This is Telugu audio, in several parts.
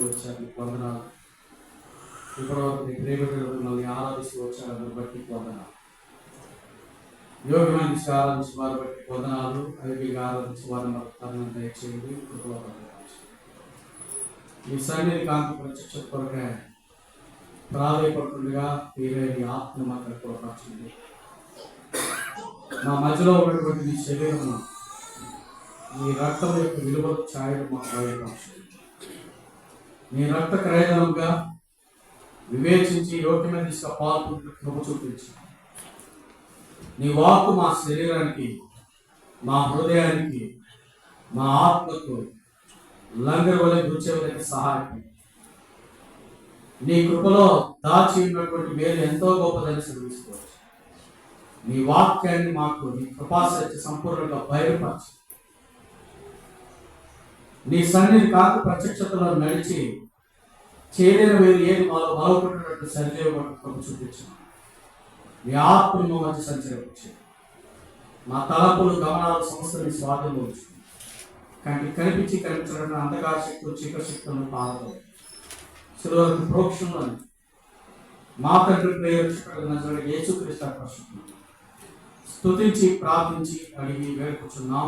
వచ్చారు, మీకు వందనాలు. ఇప్పటివరకు నీ ప్రేమికులు మిమ్మల్ని ఆరాధిస్తూ వచ్చారు, అందుని బట్టి వందనాలు. యోగమైన దిశగా ఆరాధించి వారి బట్టి వందనాలు. అయోగ్యంగా ఆరాధించి వారిని తరుణం దయచేయండి. కృపలో ఈ సన్నిధి కాంతి ప్రత్యక్ష కొరకే ప్రాధాయపడుతుండగా మీరే నీ ఆత్మను మాత్రం కొరపరచండి. మా మధ్యలో ఉన్నటువంటి నీ శరీరము నీ రక్తం యొక్క విలువలు ఛాయలు మాకు బయటపరచండి. నీ రక్త క్రయధనంగా వివేచించి యోగ్యమైన దిశగా పాల్గొంటూ కృప చూపించండి. నీ వాక్కు మా శరీరానికి, మా హృదయానికి, మా ఆత్మకు లంగర్ వలె గుర్చేవలకి సహాయం. నీ కృపలో దాచి ఉన్నటువంటి మేలు ఎంతో గొప్పదని శ్రమించుకోవచ్చు. నీ వాక్యాన్ని మాకు నీ కృపాశక్తి సంపూర్ణంగా బయలుపరచు. నీ సన్నిధి కాకు ప్రత్యక్షతలో నడిచి చేరిన వేరు ఏది మాలో బాగుపడినట్టు సరిచేయడం కృప చూపించు. నీ ఆత్మను మధ్య సంచరించు. మా తలపులు గమనాలు సంస్థని స్వాధీనంలో ఉంచు. కానీ కనిపించి కనిపించడం అంధకార శక్తులు చీకటి శక్తులను పారదు. శిలువకు ప్రోక్షంలో మా తండ్రి ప్రేక్షకుడు యేసుక్రీస్తు పరిశుద్ధుడు స్తుతించి ప్రార్థించి అడిగి వేడుకొచ్చున్నాం.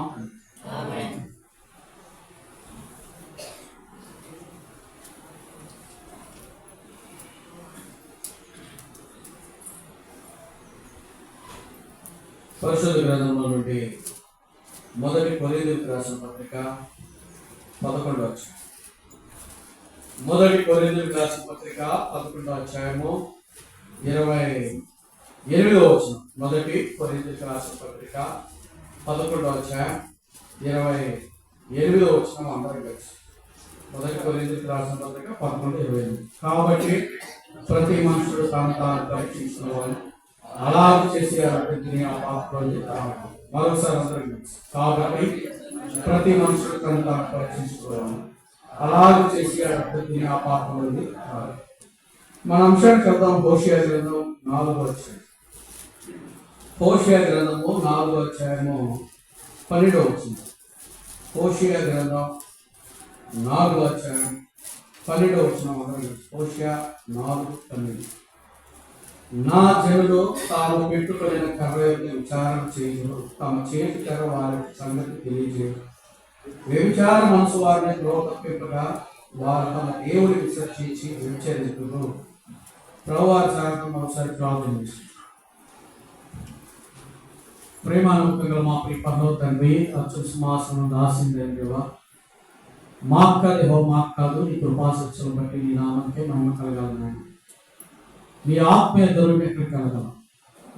పరిశుద్ధ గ్రంథంలో నుండి మొదటి కొరింథీయులకు రాసిన పత్రిక 11వ అధ్యాయం. మొదటి కొరింథీయులకు రాసిన పత్రిక 11వ అధ్యాయము 28వ వచనం. మొదటి కొరింథీయులకు రాసిన పత్రిక 11వ అధ్యాయం 28వ వచనం అందరం కలిసి. మొదటి కొరింథీయులకు రాసిన పత్రిక 11:28. కాబట్టి ప్రతి మనుషుడు తాను పరీక్షించుకోవాలి, అలాగ చేసి అభివృద్ధిని ఆ పాపంలో మరోసారి అందరం కలిసి. కాబట్టి ప్రతి మనుషుడు తాను పరీక్షించుకోవాలి, అలాగ చేసి అభివృద్ధిని ఆ పాపంలో. మన అంశానికి వెళ్దాం. హోషేయ గ్రంథం 4వ అధ్యాయం. హోషేయ గ్రంథము 4వ అధ్యాయము 12వ వచనం. హోషేయ గ్రంథం 4వ అధ్యాయం 12వ వచనం అందరం. హోషేయ 4:12. నా జనులు తాము పెట్టుకున్న కర్ర యొక్క విచారణ చేయరు, తమ చేతి కర్ర వారి సంగతి తెలియజేయరు. వ్యభిచార మనసు వారిని ద్రోహ తప్పింపగా వారు తమ దేవుని విసర్జించి వ్యభిచరించురు. ప్రభువారి సాయంత్రం ఒకసారి ప్రార్థన చేస్తారు. ప్రేమానుకంగా మా ప్రియ పరలోక తండ్రి, అత్యున్నత సింహాసనం దాసిందే దేవా, మాకు కాదు మాకు కాదు, నీ కృపాశక్తులను బట్టి నీ నామంకే మహిమ కలగాలి. నీ ఆత్మీయ దౌర్యం ఎక్కడ కలగలం?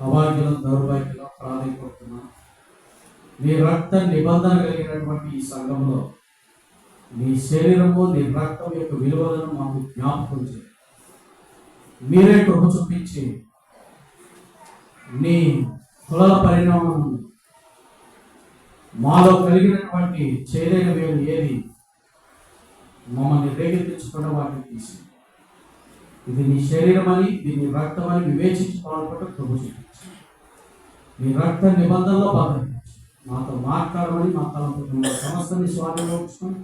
అవాగ్యం దౌర్భాగ్యం ప్రాధాన్యపడుతున్నాం. నీ రక్త నిబంధన కలిగినటువంటి ఈ సంఘంలో నీ శరీరము, నీ రక్తం యొక్క విలువలను మాకు జ్ఞాపకం చేయండి. మీరే కృప చూపించి నీ కులాల పరిణామం మాలో కలిగినటువంటి చేదైన వేరు ఏది మమ్మల్ని రేకెత్తించుకున్న వాటిని తీసి, ఇది నీ శరీరం అని, ఇది నీ రక్తం అని వివేచించి పాల్పట్టు కృప చూపించి నీ రక్త నిబంధనలో పాల్గొని మాతో మాట్లాడమని మా తలంపు సమస్తాన్ని స్వాధీనంలో ఉంచుకొని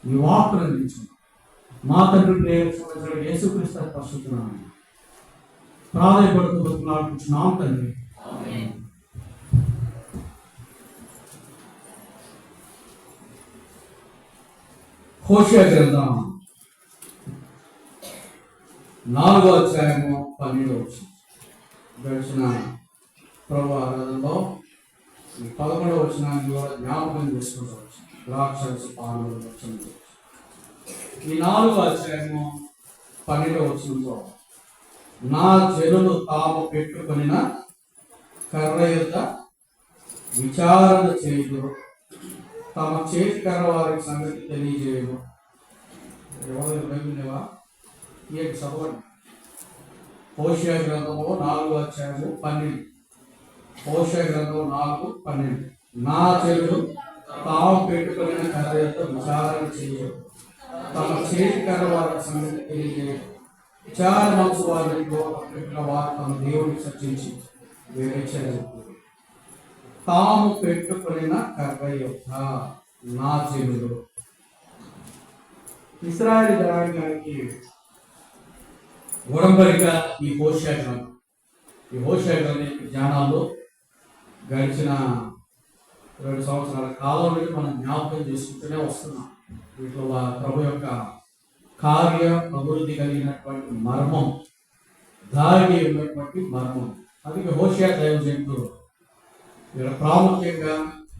నీ వాక్కును అందించుకున్నాం. మా తండ్రి ప్రేక్షకుడు యేసుక్రీస్తు పరిశుద్ధనామమున ప్రాధాయపడుతూ బతుకులాడుకుంటున్నాం తండ్రి. హోషేయ గ్రంథం 4వ అధ్యాయము 12వ వచనం. గడిచిన ప్రభు ఆరాధనలో 11వ వచనాన్ని కూడా జ్ఞాపకం చేసుకోవచ్చు. ద్రాక్షరస పానముల వచనం. ఈ 4వ అధ్యాయము 12వ వచనంలో నా జనులు తాము పెట్టుకొనిన కర్ర యొక్క విచారణ చేయదు, తమ చేతి కర్ర వారి సంగతి తెలియజేయదు. ఎవరు బైబిల్లేవా? ఈ యొక్క చదవండి. హోషేయ గ్రంథము 4వ అధ్యాయము 12. హోషేయ గ్రంథం 4:12. నా జనులు తాము పెట్టుకుని కర్ర యొక్క విచారణ చేయదు, తమ చేతి కర్ర వారి సంగతి తెలియజేయదు. విచార మనసు వారిని వారు తమ దేవుడిని చర్చించి వేరేచారు. తాము పెట్టుకుని కర్ర యొక్క నా జనులు. ఇశ్రాయేలు జనాంగానికి ఉడంబడిక ఈ హోషేయ గ్రంథం. ఈ హోషేయ గ్రంథం జ్ఞానాల్లో గడిచిన 2 సంవత్సరాల కాలం నుండి మనం జ్ఞాపకం చేసుకుంటూనే వస్తున్నాం. వీటిలో ప్రభు యొక్క కార్య అభివృద్ధి కలిగినటువంటి మర్మం, దారి ఉన్నటువంటి మర్మం. అందుకే హోషేయ దైవజనుడు ఇక్కడ ప్రాముఖ్యంగా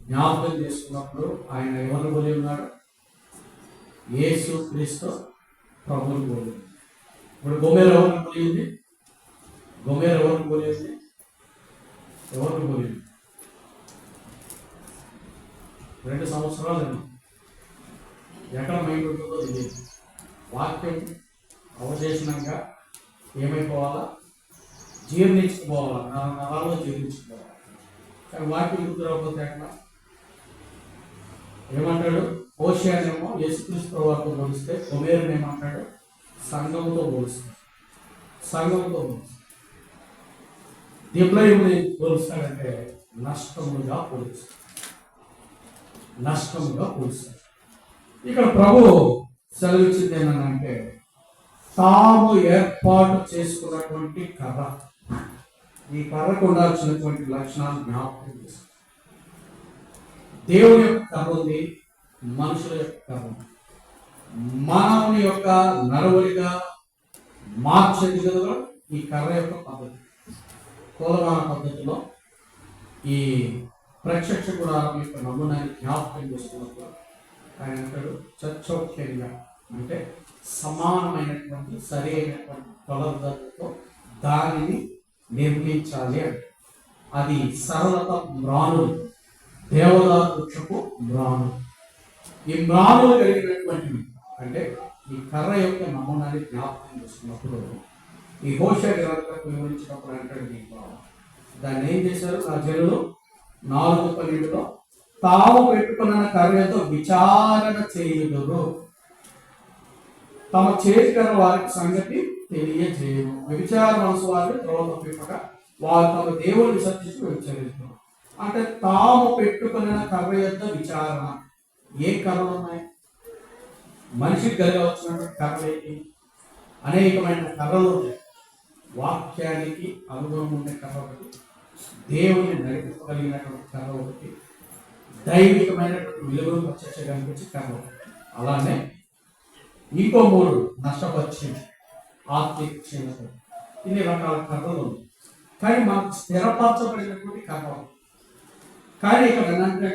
జ్ఞాపకం చేసుకున్నప్పుడు ఆయన ఎవరిని పోలి ఉన్నాడు? యేసు క్రీస్తు ప్రభువుని పోలి. ఇప్పుడు గోమెర ఎవరిని పోలింది? గోమెర ఎవరిని పోలింది? ఎవరిని పోలింది? 2 సంవత్సరాలు ఎక్కడ మైండ్ ఉంటుందో తెలియదు. వాక్యం అవశేషణంగా ఏమైపోవాలా? జీర్ణించుకుపోవాలా, నరాల్లో జీర్ణించుకోవాలి. కానీ వాక్యం గుర్తురాకపోతే ఎక్కడ? ఏమంటాడు? హోషేయనేమో యేసుక్రీస్తు ప్రభువుతో పోలిస్తే, గోమెరుని ఏమంటాడు? సంఘంతో పోలుస్తాడు. సంఘంతో పోలుస్తాడు. దిప్లయుని పోలుస్తాడంటే నష్టముగా పోలుస్తాడు. నష్టముగా పోలుస్తాడు. ఇక్కడ ప్రభు సెలవిచ్చింది ఏంటంటే, తాము ఏర్పాటు చేసుకున్నటువంటి కర్ర, ఈ కర్రకు ఉండాల్సినటువంటి లక్షణాలు జ్ఞాపకం చేస్తారు. దేవుని యొక్క కర్ర ఉంది, మనుషుల యొక్క కర్ర ఉంది. మానవుని యొక్క నడవడిగా మార్చేది కదా ఈ కర్ర యొక్క పద్ధతి. కోలమాన పద్ధతిలో ఈ ప్రత్యక్ష గుడారం యొక్క నమూనాన్ని జ్ఞాపకం చేసుకున్నప్పుడు ఆయన అంటాడు, చచ్చౌక్యంగా అంటే సమానమైనటువంటి సరి అయినటువంటి కొలతలతో దానిని నిర్మించాలి అంటే అది సరళత మ్రానులు, దేవదారు వృక్షపు మ్రానులు. ఈ మ్రానులు కలిగినటువంటివి అంటే ఈ కర్ర యొక్క నమూనాన్ని జ్ఞాపకం చేసుకున్నప్పుడు ఈ హోషేయ గ్రంథం వివరించినప్పుడు అంటాడు దీంట్లో, దాన్ని ఏం చేశారు? నా జనులు 4:12 తాము పెట్టుకున్న కర్రతో విచారణ చేయుదురు, తమ చేతికర వారికి సంగతి తెలియజేయము. వ్యభిచార మనసు వారిని త్రోవ తప్పిపక వారు తమ దేవుని విసర్జించి వ్యభిచరిస్తారు. అంటే తాము పెట్టుకున్న కర్ర యొక్క విచారణ. ఏ కర్రలు ఉన్నాయి? మనిషికి కలిగవచ్చినటువంటి కర్రలు ఏంటి? అనేకమైన కర్రలు ఉన్నాయి. వాక్యానికి అనుగుణం ఉండే కర్ర ఒకటి, దేవుని నడిపించగలిగినటువంటి కర్ర ఒకటి, దైవికమైనటువంటి విలువలు ప్రత్యక్ష కనిపించే కర్ర ఒకటి. అలానే ఇంకో 3 నష్టపరిచయం, ఆత్మిక క్షీణత. ఇన్ని రకాల కర్రలు ఉన్నాయి. కానీ మనకు స్థిరపరచబడినటువంటి కర్ర. కానీ ఇక్కడ ఏంటంటే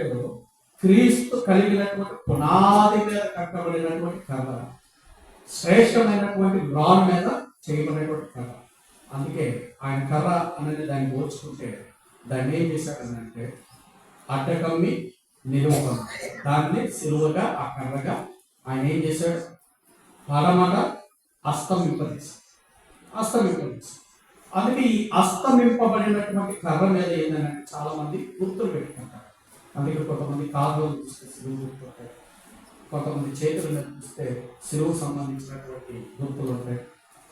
క్రీస్తు కలిగినటువంటి పునాది మీద కట్టబడినటువంటి కర్ర, శ్రేష్టమైనటువంటి రాన్ మీద చేయబడినటువంటి కర్ర. అందుకే ఆయన కర్ర అనేది దాన్ని పోల్చుకుంటే దాన్ని ఏం చేశాడనంటే అడ్డకమ్మి నిలువకం, దాన్ని సిలువగా ఆ కర్రగా ఆయన ఏం చేశాడు? పరమట అస్తమింపదీశాడు. అందుకే ఈ అస్తమింపబడినటువంటి కర్ర మీద ఏంటంటే చాలా మంది గుర్తులు పెట్టుకుంటారు. అందుకే కొంతమంది కాళ్ళలో చూస్తే సిలువు గుర్తు ఉంటాయి, కొంతమంది చేతుల మీద చూస్తే సిలువు సంబంధించినటువంటి గుర్తులు ఉంటాయి.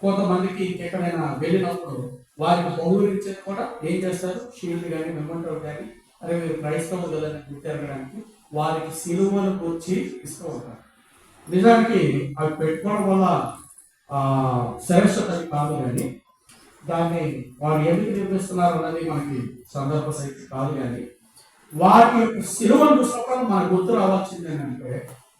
కొంతమందికి ఎక్కడైనా వెళ్ళినప్పుడు వారికి బహుకరించేది కూడా ఏం చేస్తారు? షీల్డ్ కానీ మెమంటో కానీ, అరే మీరు క్రైస్తవులు కదా గుర్తెరగడానికి వారికి సిలువను కూర్చి ఇస్తూ ఉంటారు. నిజానికి అవి పెట్టుకోవడం వల్ల శ్రేష్టత కాదు, కానీ దాన్ని వారు ఎందుకు నిర్మిస్తున్నారు అన్నది మనకి సందర్భ సైతం కాదు. కానీ వాటి యొక్క సిలువను చూసినప్పుడు మన గుర్తు రావాల్సింది ఏంటంటే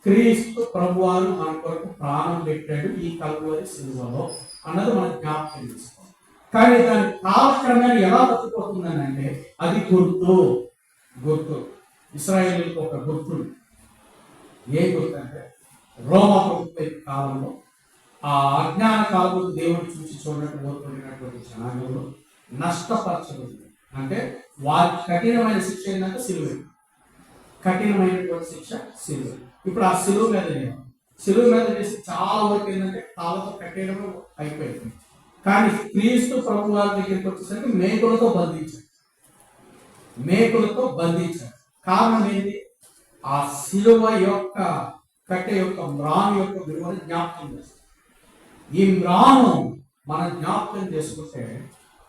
క్రీస్తు ప్రభువారు మన కొరకు ప్రాణం పెట్టాడు ఈ కల్వరి సిలువలో అన్నది మనం జ్ఞాపకం చేసుకోవాలి. కానీ దాని కాలక్రమేణా ఎలా బతికిపోతుందని అంటే అది గుర్తు ఇశ్రాయేలుకు ఒక గుర్తు. ఏ గుర్తు అంటే రోమా ప్రభుత్వ కాలంలో ఆ అజ్ఞాన కాలంలో దేవుడు చూసి చూడనట్టు ఓర్పడినటువంటి జనాంగంలో నష్టపరచబడింది. అంటే వారి కఠినమైన శిక్ష ఏంటంటే సిలువ. కఠినమైనటువంటి శిక్ష సిలువ. ఇప్పుడు ఆ సిలువ మీద చేసి చాలా వరకు ఏంటంటే తాళతో కట్టేయడం అయిపోయింది. కానీ క్రీస్తు ప్రభు వారి దగ్గరికి వచ్చేసరికి మేకులతో బంధించారు. కారణం ఏంటి? ఆ సిలువ యొక్క కట్టె యొక్క మ్రాను యొక్క విలువను జ్ఞాపకం చేస్తారు. ఈ మ్రాను మనం జ్ఞాపకం చేసుకుంటే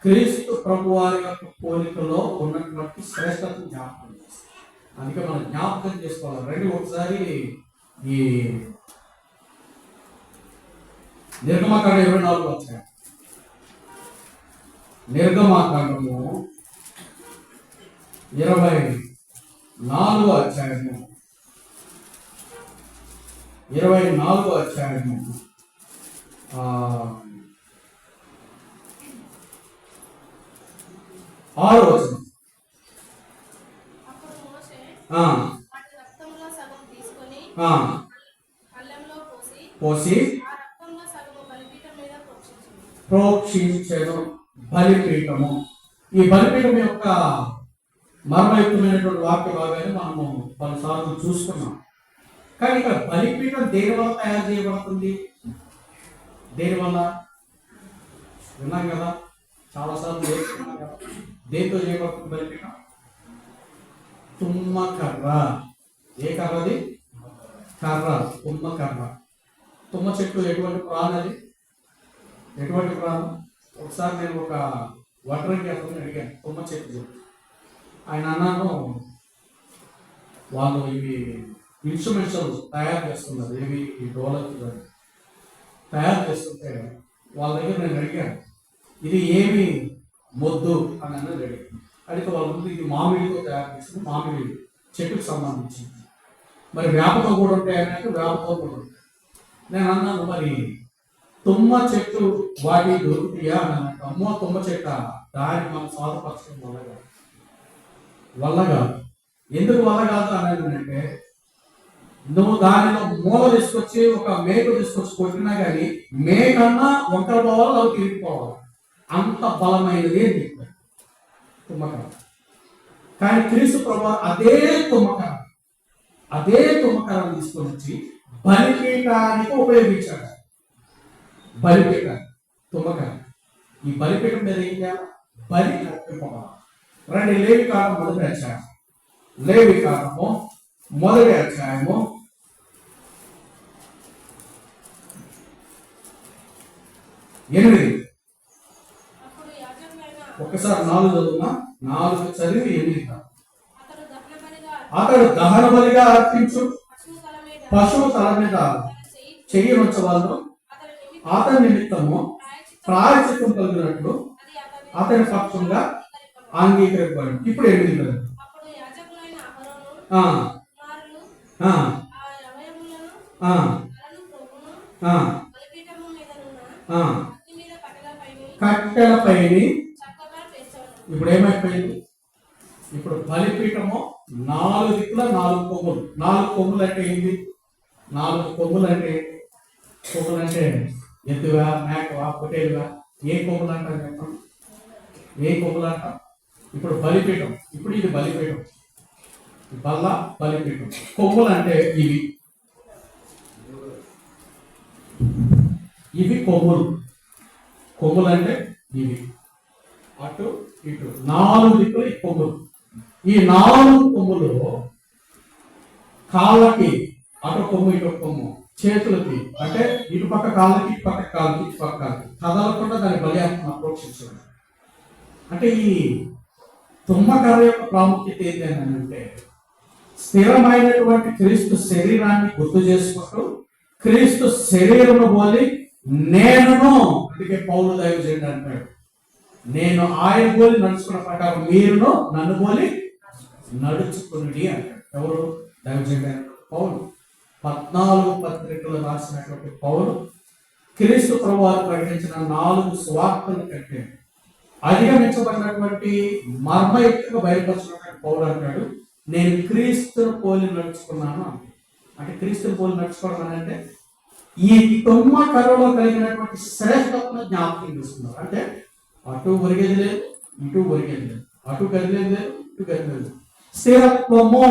క్రీస్తు ప్రభు వారి యొక్క పోలికలో ఉన్నటువంటి శ్రేష్టతను జ్ఞాపకం చేస్తారు. అందుకే మనం జ్ఞాపకం చేసుకోవాలి. ఒకసారి ఈ నిర్గమకాండం 24 అధ్యాయం. నిర్గమకాండము 24 అధ్యాయము. 24 అధ్యాయము 6వ వచనం. పోసి ప్రోక్షించెను బలిపీఠము. ఈ బలిపీఠం యొక్క మర్మయుక్తమైనటువంటి వాక్య భాగాన్ని మనము పలుసార్లు చూసుకున్నాం. కానీ ఇక్కడ బలిపీఠం దేని వల్ల తయారు చేయబడుతుంది? దేని వల్ల విన్నాం కదా, చాలాసార్లు నేర్చుకున్నాం కదా. దేంతో చేయబడుతుంది బలిపీఠం? తుమ్మ కర్ర. ఏ కర్రది? కర్ర, తుమ్మ కర్ర. తుమ్మ చెట్టు ఎటువంటి ప్రాణది? ఎటువంటి ప్రాణం? ఒకసారి నేను ఒక వడ్రంగి అతను అడిగాను, తుమ్మ చెట్టు. ఆయన అన్నాను, వాళ్ళు ఇవి ఇన్స్ట్రుమెంట్స్ తయారు చేస్తున్నారు, ఏవి ఈ డోలకి తయారు చేస్తుంటే వాళ్ళ దగ్గర నేను అడిగాను, ఇది ఏమి మొద్దు అని అన్నది అడిగితే వాళ్ళ ముందు ఇది మామిడితో తయారు చేస్తుంది, మామిడి చెట్టుకు సంబంధించింది. మరి వేపతో కూడా ఉంటాయని వేపతో కూడా ఉంటాయి. నేను అన్నాను, మరి తుమ్మ చెట్టు వాటి దొరుకుతాయా అని అన్నట్టు. అమ్మో తుమ్మ చెట్ట, దాన్ని మనం స్వాదపరచడం వల్ల కాదు. ఎందుకు వల్ల కాదు అనేది అంటే, నువ్వు దానిలో మూల తీసుకొచ్చి ఒక మేకు తీసుకొచ్చి కొట్టినా కానీ మేకన్నా వంకర పోవాలి, అవి తిరిగిపోవాలి. అంత బలమైనది అని చెప్పారు తుమ్మకర. కానీ క్రీస్తు ప్రభు అదే తుమ్మకరాన్ని తీసుకొని వచ్చి బలిపీఠానికి ఉపయోగించాడు. బలిపీఠం తుమ్మకర. ఈ బలిపీఠం మీద ఏం చేయాలి? బలి అర్పింపవాలి. రండి, లేవికాండం మొదటి అధ్యాయం. లేవికాండము మొదటి అధ్యాయము 8. ఒకసారి 4 చదువునా, 4 చదివి 8. అతడు దహన బలిగా అర్పించు పశువు తల మీద చెయ్యనొచ్చవాళ్ళు అతని నిమిత్తము ప్రాయశ్చిత్తం కలిగినట్లు అతని పక్షంగా అంగీకరింపబడి. ఇప్పుడు 8 కదా. కట్టెలపైని ఇప్పుడు ఏమైపోయింది? ఇప్పుడు బలిపీఠము 4 దిక్కుల 4 కొమ్ములు. 4 కొమ్ములు అంటే ఏంటి? 4 కొమ్ములు అంటే ఎద్దుగా, మేకవా, పొట్టేలుగా? ఏ కొమ్ములు అంటారు చెప్పండి? ఏ కొమ్ములు అంటాం? ఇప్పుడు బలిపీఠం, ఇప్పుడు ఇది బలిపీఠం, బల్ల బలిపీఠం. కొమ్ములు అంటే ఇవి కొమ్ములు అంటే ఇవి. అటు ఇటు 4 దిక్కులు ఈ కొమ్ములు. ఈ 4 కొమ్ములు కాళ్ళకి అటు కొమ్ము ఇటు కొమ్ము, చేతులకి అంటే ఇటు పక్క కాళ్ళకి ఇటు పక్క కాళ్ళకి ఇటు పక్క కాళ్ళకి కదలకుండా దాని బలియాత్మ ప్రోక్షించడం. అంటే ఈ తుమ్మకర్ర యొక్క ప్రాముఖ్యత ఏంటి అని అంటే, స్థిరమైనటువంటి క్రీస్తు శరీరాన్ని గుర్తు చేసుకుంటూ క్రీస్తు శరీరము పోలి నేనును, అందుకే పౌలు దైవజనుడు అంటాడు, నేను ఆయన పోలి నడుచుకున్న ప్రకారం మీరును నన్ను పోలి నడుచుకుని అంటాడు. ఎవరు? దైవజనుడు పౌలు. 14 పత్రికలు రాసినటువంటి పౌలు క్రీస్తు ప్రభువారు ప్రకటించిన 4 సువార్తల కంటే అధిగమించబడినటువంటి మర్మయుక్తంగా బయలుపరిచినటువంటి పౌలు అంటాడు, నేను క్రీస్తును పోలి నడుచుకున్నాను. అంటే క్రీస్తుని పోలి నడుచుకోవడం అంటే ఈ తుమ్మ కర్రలో కలిగినటువంటి శ్రేష్టతను జ్ఞాపకం చేస్తున్నారు. అంటే అటు ఒరిగేది లేదు, ఇటు ఒరిగేది లేదు, అటు కదిలేదు లేదు, ఇటు కదిలేదు. స్థిరత్వము,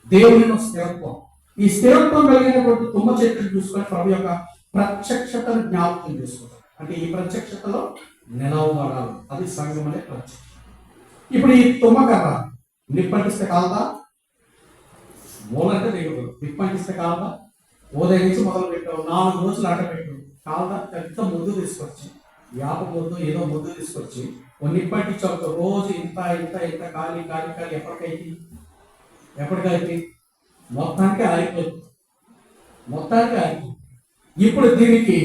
దేవుని స్థిరత్వం. ఈ స్థిరత్వం కలిగినటువంటి తుమ్మ చెట్టును చూసుకొని ప్రభు యొక్క ప్రత్యక్షతను జ్ఞాపకం చేసుకుంటారు. అంటే ఈ ప్రత్యక్షతలో నిలవబడాలి, అది సంఘం అనే ప్రత్యక్షత. ఇప్పుడు ఈ తుమ్మకర్ర నిప్పంటిస్తే కాలదా? మూలంటే దిగుతుంది. నిప్పంటిస్తే కాలదా? ఉదయం నుంచి మొదలు పెట్టావు, 4 రోజులు ఆట పెట్టు, కాలదా? పెద్ద ముద్దు తీసుకొచ్చి, యాప ముద్దు ఏదో ముద్దు తీసుకొచ్చి నిప్పంటించావు రోజు ఇంత ఇంత ఇంత కాలి కాలి కాలి ఎప్పటికైతే మొత్తానికి ఆగిపోతుంది. ఇప్పుడు దీనికి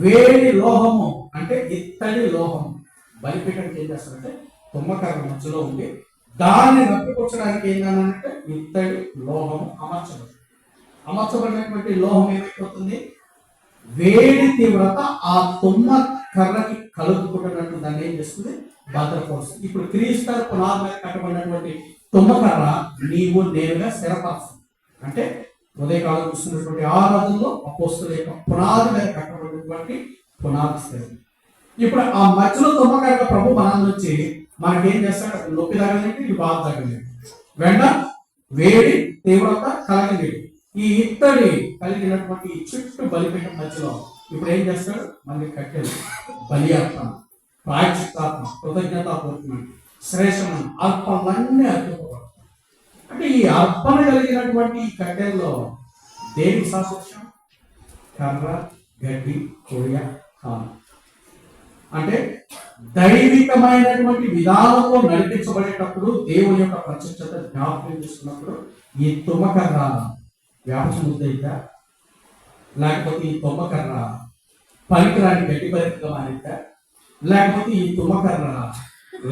వేడి లోహము అంటే ఇత్తడి లోహము. బలిపీఠానికి ఏం చేస్తారంటే తుమ్మకర్ర మధ్యలో ఉండి దాన్ని రప్పిపుచ్చడానికి ఏంటంటే ఇత్తడి లోహము అమర్చబడినటువంటి లోహం ఏమైపోతుంది, వేడి తీవ్రత ఆ తుమ్మ కర్రకి కలుపుకుంటున్నట్టు దాన్ని ఏం చేస్తుంది, భద్రపరుస్తుంది. ఇప్పుడు క్రీస్తు పునాది మీద కట్టబడినటువంటి తుమ్మకర్ర నీవు నేరుగా స్థిరపరుస్తుంది. అంటే ఉదయకాలం చూస్తున్నటువంటి ఆరాధనలో అపోస్తుల యొక్క పునాది మీద కట్టబడినటువంటి పునాది స్థిరం. ఇప్పుడు ఆ మధ్యలో తుమ్మకర్ర ప్రభు మన నుంచి మనకేం చేస్తాడు, నొప్పి తగలంటే ఇది బాధ తగలేదు, వెంట వేడి తీవ్రత కలగలేదు. ఈ ఇత్తడి కలిగినటువంటి చుట్టూ బలిపీఠం మధ్యలో ఇప్పుడు ఏం చేస్తాడు, మళ్ళీ కట్టెలు బలి అర్పణ, ప్రాయశ్చిత్తాత్మ, కృతజ్ఞతాపూర్వకమైన శ్రేష్టమైన అర్పణలన్నీ అర్పింపబడతాయి. అంటే ఈ అర్పణ కలిగినటువంటి ఈ కట్టెల్లో దేనికి సాదృశ్యం, కర్ర, గడ్డి, కొయ్య, కాను. అంటే దైవికమైనటువంటి విధానంలో నడిపించబడేటప్పుడు దేవుని యొక్క ప్రత్యక్షత జ్ఞాపకం చేసుకున్నప్పుడు ఈ తుమ్మకర్ర వ్యాపముద్దయిద్దా, లేకపోతే ఈ తుమ్మకర్ర పనికిరాని గడ్డి పరికగా మారిద్దా, లేకపోతే ఈ తుమ్మకర్ర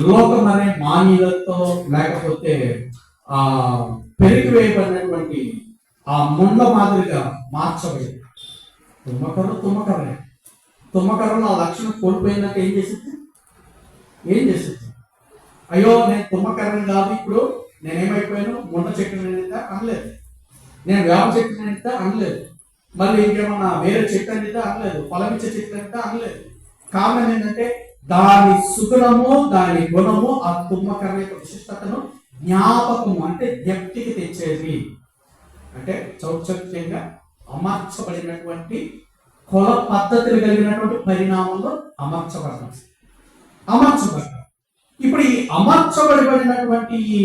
లోకం అనే మానవులతో లేకపోతే ఆ పెరిగి వేయబడినటువంటి ఆ ముండ మాదిరిగా మార్చబడింది. తుమ్మకర్రలో ఆ లక్షణం కోల్పోయినాక ఏం చేసింది, అయ్యో నేను తుమ్మకర్రని కాదు, ఇప్పుడు నేనేమైపోయాను, ముండ చెట్టు నిండా అనలేదు, నేను వేప చెట్టు నిండా అనలేదు, మళ్ళీ ఇంకేమన్నా వేరే చెట్టు అనిదా అనలేదు, ఫలమిచ్చే చెట్టు అంటే అనలేదు. కారణం ఏంటంటే దాని సుగుణము, దాని గుణము ఆ తుమ్మకర్ర యొక్క విశిష్టతను జ్ఞాపకము అంటే జ్ఞప్తికి తెచ్చేది. అంటే చౌచక్యంగా అమర్చబడినటువంటి కుల పద్ధతులు కలిగినటువంటి పరిణామంలో అమర్చబడతాం. ఇప్పుడు ఈ అమర్చబడినటువంటి ఈ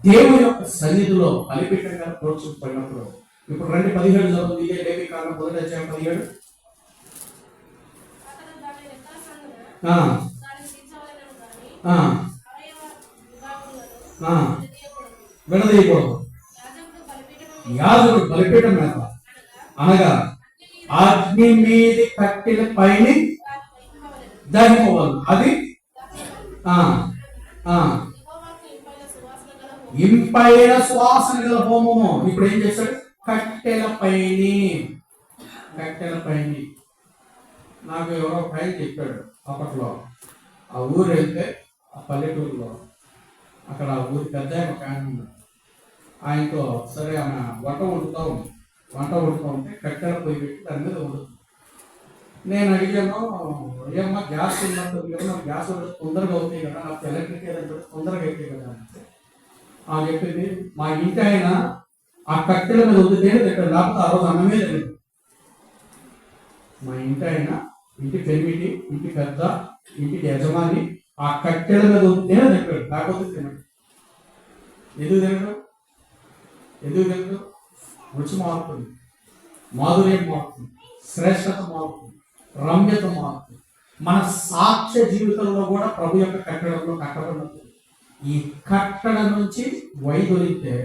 దేవుని యొక్క సన్నిధిలో బలిపీఠంగా ప్రోత్సహించబడినప్పుడు ఇప్పుడు 2:17 చదువుతుంది. ఇదే లేవి కాలం 1:17. విడదీయకూడదు. యాజకుడు బలిపీఠం మీద అనగా అగ్ని మీది కట్టెల పైన దహింపవలెను. అది ఇంపైన సువాసన గల హోమము. ఇప్పుడు ఏం చేశాడు, కట్టెల పైన నాకు ఎవరో పైన చెప్పాడు అప్పట్లో. ఆ ఊరు వెళ్తే ఆ పల్లెటూరులో అక్కడ ఊరి పెద్ద ఒక ఆయన ఉన్నాడు. ఆయనతో సరే ఆమె వంట వండుతూ ఉంటే కట్టెల పొయ్యి పెట్టి దాని మీద వండుతుంది. నేను అడిగాను, ఏమన్నా గ్యాస్ ఉన్నట్టుంది కదా, గ్యాస్ తొందరగా అవుతాయి కదా, నాకు ఎలక్ట్రిక్ ఏదంటే తొందరగా అవుతాయి కదా అంటే ఆమె చెప్పింది, మా ఇంటి ఆయన ఆ కట్టెల మీద వద్దుతేనే తింటాడు, లేకపోతే ఆ రోజు అన్నమే తెలియదు. మా ఇంటి ఆయన, ఇంటి పెరిమిటి, ఇంటి పెద్ద, ఇంటికి యజమాని ఆ కట్టెల మీద వద్దుతేనే తింటాడు, లేకపోతే తినడు. ఎందుకు తినడు? రుచి మారుతుంది, మాధుర్యం మారుతుంది, శ్రేష్టత మారుతుంది, రమ్యత మారుతుంది. మన సాక్ష్య జీవితంలో కూడా ప్రభు యొక్క కట్టడంలో కట్టబడినప్పుడు ఈ కట్టడ నుంచి వైదొలితే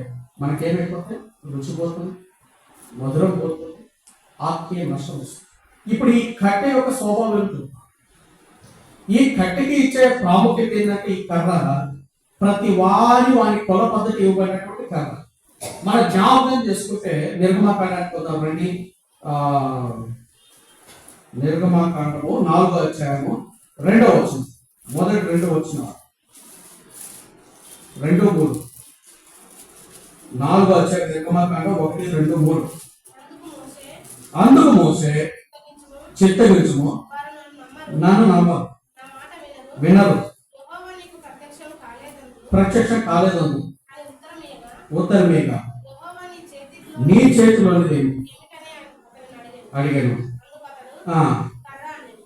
మనకేమైపోతుంది, రుచి పోతుంది, మధురం పోతుంది, ఆత్మీయ నష్టం వస్తుంది. ఇప్పుడు ఈ కట్టె యొక్క స్వభావం ఉంటుంది. ఈ కట్టెకి ఇచ్చే ప్రాముఖ్యత ఏంటంటే ఈ కర్ర ప్రతి వాని కుల పద్ధతి ఇవ్వబడినటువంటి కర్ర. మన జ్ఞాపకం చేసుకుంటే నిర్గమాకాండానికి వద్దాం రండి. నిర్గమాకాండము 4వ అధ్యాయము 2వ వచనం, మొదటి 2 వచనం, 2-3. 4వ అధ్యాయం నిర్గమాకాండం 1, 2, 3. అందుకు మోసే చిత్తగించుము, నన్ను నమ్మరు, వినరు, ప్రత్యక్షం కాలేదందు ఉత్తరమేగా నీ చేతిలోనిది అడిగాను.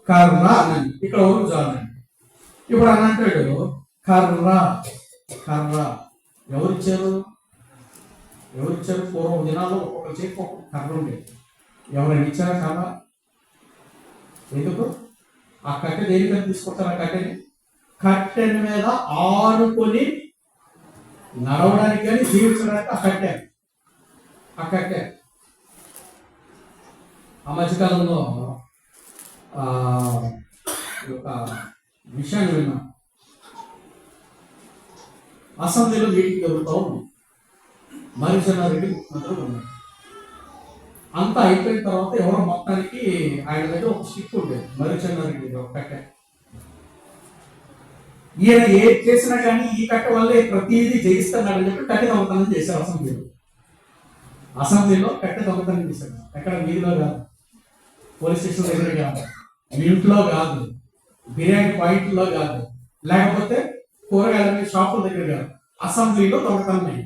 కర్ర అని ఇక్కడ ఊరు చాలండి. ఇప్పుడు అని అంటాడు కర్ర. ఎవరిచ్చారు? పూర్వం దినాల్లో ఒక్కొక్క చేతి ఒక్కొక్క కర్ర ఉండేది. ఎవరైనా ఇచ్చారా కర్ర? ఎందుకు? ఆ కట్టె దేనికని తీసుకుంటారు? ఆ కట్టెని మీద ఆడుకొని నడవడానికి కానీ జీవించడానికి ఆ కట్టె. ఆ మధ్యకాలంలో ఆ, ఒక విషయాన్ని విన్నాం. అసెంబ్లీలో మీటింగ్ జరుగుతూ ఉంది. మరిచెన్నారెడ్డి ముఖ్యమంత్రి ఉన్నారు. అంతా అయిపోయిన తర్వాత ఎవరో మొత్తానికి ఆయన దగ్గర ఒక స్టిక్ ఉండేది, మరిచెన్నారెడ్డి ఒక కట్టె. ఈయన ఏది చేసినా కానీ ఈ కట్ట వల్లే ప్రతిదీ జయిస్తున్నాడని చెప్పి కట్టె దొంగతనం చేశారు అసెంబ్లీలో కట్టె దొంగతనం చేశారు. ఎక్కడ వీధిలో కాదు, పోలీస్ స్టేషన్ దగ్గర కాదు, ఇంట్లో కాదు, బిర్యానీ పాయింట్లో కాదు, లేకపోతే కూరగాయల షాపుల దగ్గర కాదు, అసెంబ్లీలో దొంగతనం అయింది.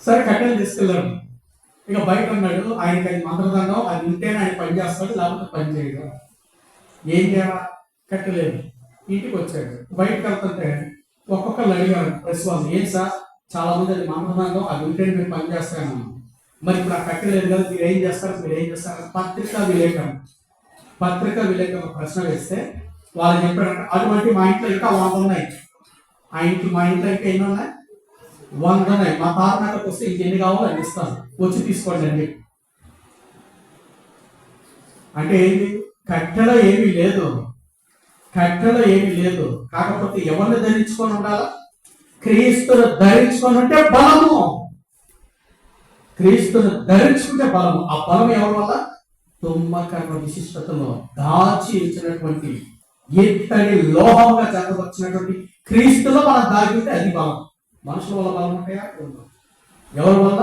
సరే కట్టెలు తీసుకెళ్ళాడు. ఇక బయట అన్నాడు, ఆయనకి అది మంత్రదండం, అది ఉంటేనే ఆయన పని చేస్తాడు, లేకపోతే పని చేయడు. ఏం చేయాలా? కట్టెలేదు. ఇంటికి వచ్చాడు. బయటకు వెళ్తుంటే ఒక్కొక్కరు అడిగారు ప్రెస్ వాళ్ళు, ఏం సార్ చాలా మంది అది మంత్రదండం, అది ఉంటేనే మేము పని చేస్తాను, మరి ఇప్పుడు ఆ కట్టెలేదు కదా, మీరు ఏం చేస్తారు, మీరు ఏం చేస్తారు? పత్రికా విలేకరులు ప్రశ్న వేస్తే వాళ్ళు చెప్పారంట, అటువంటి మా ఇంట్లో ఇంకా 100 ఉన్నాయి. మా ఇంట్లో ఇంకా ఎన్ని ఉన్నాయి? 100 ఉన్నాయి. మా తారనాటకు వస్తే ఇంకెన్ని కావాలో అని ఇస్తాను, వచ్చి తీసుకోండి అండి. అంటే ఏంటి? కట్టెలో ఏమీ లేదు, కాకపోతే ఎవరిని ధరించుకొని ఉండాలా? క్రీస్తును ధరించుకొని ఉంటే బలము. క్రీస్తును ధరించుకుంటే బలము. ఆ బలం ఎవరి వల్ల? తుమ్మకర్మ విశిష్టతలో దాచి ఇచ్చినటువంటి ఎత్తడి లోహంగా జరగవచ్చినటువంటి క్రీస్తులో మనం దాగితే అది బలం. మనుషుల వల్ల బలం ఉంటాయా? ఎవరి వల్ల?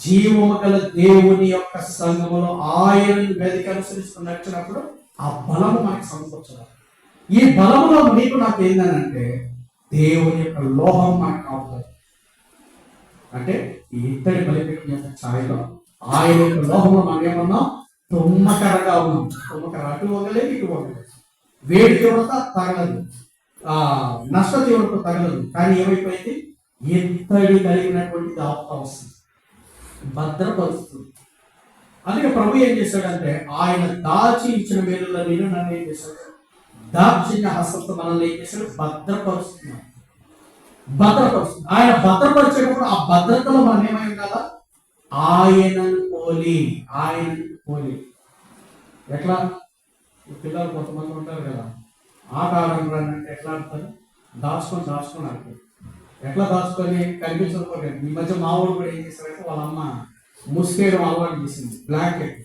జీవము గల దేవుని యొక్క సంఘములో ఆయన వేదిక అనుసరిస్తూ నడిచినప్పుడు ఆ బలము మనకి సమకూర్చాలి. ఈ బలములో నీకు నాకు ఏంటంటే దేవుని యొక్క లోహం మనకు కావాలి. అంటే ఈ ఇత్తడి బలిపీఠం యొక్క ఛాయలో ఆయన యొక్క లోహంలో మనం ఏమన్నాం? తుమ్మకరగా ఉన్నాం. తుమ్మకర అటు వంగలేదు, ఇటు వంగలేదు. వేడి తీవ్రత తగలదు, నష్ట తీవ్రత తగలదు. కానీ ఏమైపోయింది? ఇత్తడి కలిగినటువంటి ఆప్త వస్తుంది, భద్రపరుస్తుంది. అందుకే ప్రభు ఏం చేశాడంటే ఆయన దాచి ఇచ్చిన మేలులో నేను నన్ను ఏం చేశాడు? దాచిన హస్తంతో మనల్ని ఏం చేశాడు? భద్రపరుస్తున్నాడు. ఆయన భద్రపరిచేటప్పుడు ఆ భద్రతలో మనం ఏమై కదా? ఆయనను పోలి. ఎట్లా? పిల్లలు కొంతమంది ఉంటారు కదా, ఆట ఆడంటే ఎట్లా ఆడతారు? దాచుకొని ఆడతారు. ఎట్లా దాచుకొని కనిపించకపోతే, ఈ మధ్య మా ఊరు కూడా ఏం చేశారంటే వాళ్ళ అమ్మ ముసుకేయడం అలవాటు చేసింది, బ్లాంకెట్.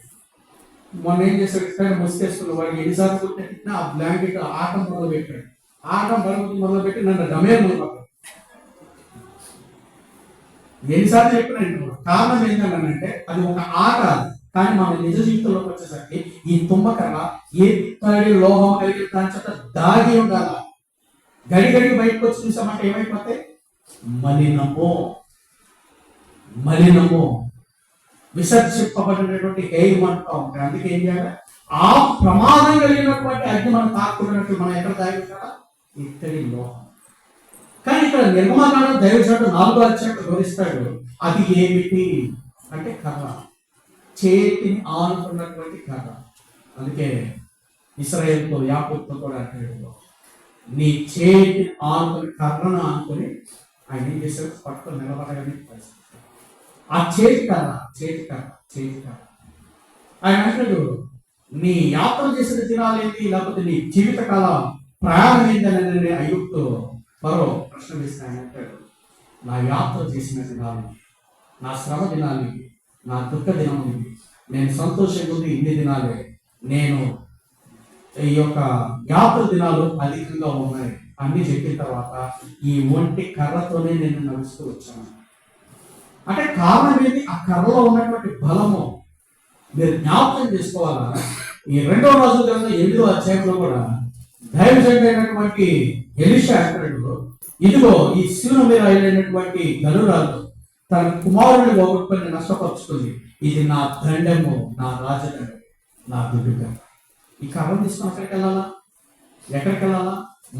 మొన్న ఏం చేశాడు? ఇక్కడ ముసుకేసుకున్న వాడికి ఎన్నిసార్లు కొట్టినా ఆ బ్లాంకెట్ ఆటం మొదలుపెట్టాడు. మొదలుపెట్టి నన్ను డమే మొదలు ఎన్నిసార్లు చెప్పినా కారణం ఏంటంటే అది ఒక ఆట. కానీ మన నిజ జీవితంలోకి వచ్చేసరికి ఈ తుమ్మకర్ర ఎత్తడి లోహం కలిగి దాని చేత దాగి ఉండాల. గడి బయటకు వచ్చి చూసామంటే ఏమైపోతాయి? మలినము విసర్జింపబడినటువంటి హెయిర్ అంటూ ఉంటాయి. అందుకే ఏం చేయాలి? ఆ ప్రమాదం కలిగినటువంటి అగ్ని మనం తాకుతున్నట్టు మనం ఎక్కడ దాగి ఉంటారా? ఇత్తడి లోహం. కానీ ఇక్కడ నిర్మాణాలు దైవజనుడు 4వ అధ్యాయంలో వివరిస్తాడు. అది ఏమిటి అంటే కర్ర, చేతిని ఆనుకున్నటువంటి కర్ర. అందుకే ఇశ్రాయేలుతో యాకోబుతో కూడా అంటాడు, నీ చేతిని ఆనుకుని కర్రను ఆనుకొని ఆయన ఏం చేశాడు? పట్టుకొని నిలబడగానే ఆ చేతి కర్ర. ఆయన అంటాడు, నీ యాత్ర చేసిన దినాలేంటి, లేకపోతే నీ జీవితకాల ప్రయాణం ఏంటని ఐగుప్తు ఫరో ప్రశ్న వేస్తే ఆయన అంటాడు, నా యాత్ర చేసిన దినాలు, నా శ్రమ దినాలు, నా దుఃఖ దినము, నేను సంతోషంగా ఉంది ఇన్ని దినాలే, నేను ఈ యొక్క యాత్ర దినాలు అధికంగా ఉన్నాయి అన్ని చెప్పిన తర్వాత ఈ ఒంటి కర్రతోనే నేను నడుస్తూ వచ్చాను. అంటే కారణం ఏంటి? ఆ కర్రలో ఉన్నటువంటి బలము మీరు జ్ఞాపకం చేసుకోవాలా. ఈ 2వ రాజుల గ్రంథం 8వ అధ్యాయంలో కూడా దైవజనుడైనటువంటి ఎలీషా అంటాడు, ఇదిగో ఈ శివుని మీద అయినటువంటి గనురాలు తన కుమారుని పోగొట్టుకొని నష్టపరుచుకుంది. ఇది నా దండము, నా రాజదండం, నా దుడ్డుగా. ఈ కర్ర తీసుకుని ఎక్కడికి వెళ్ళాలా?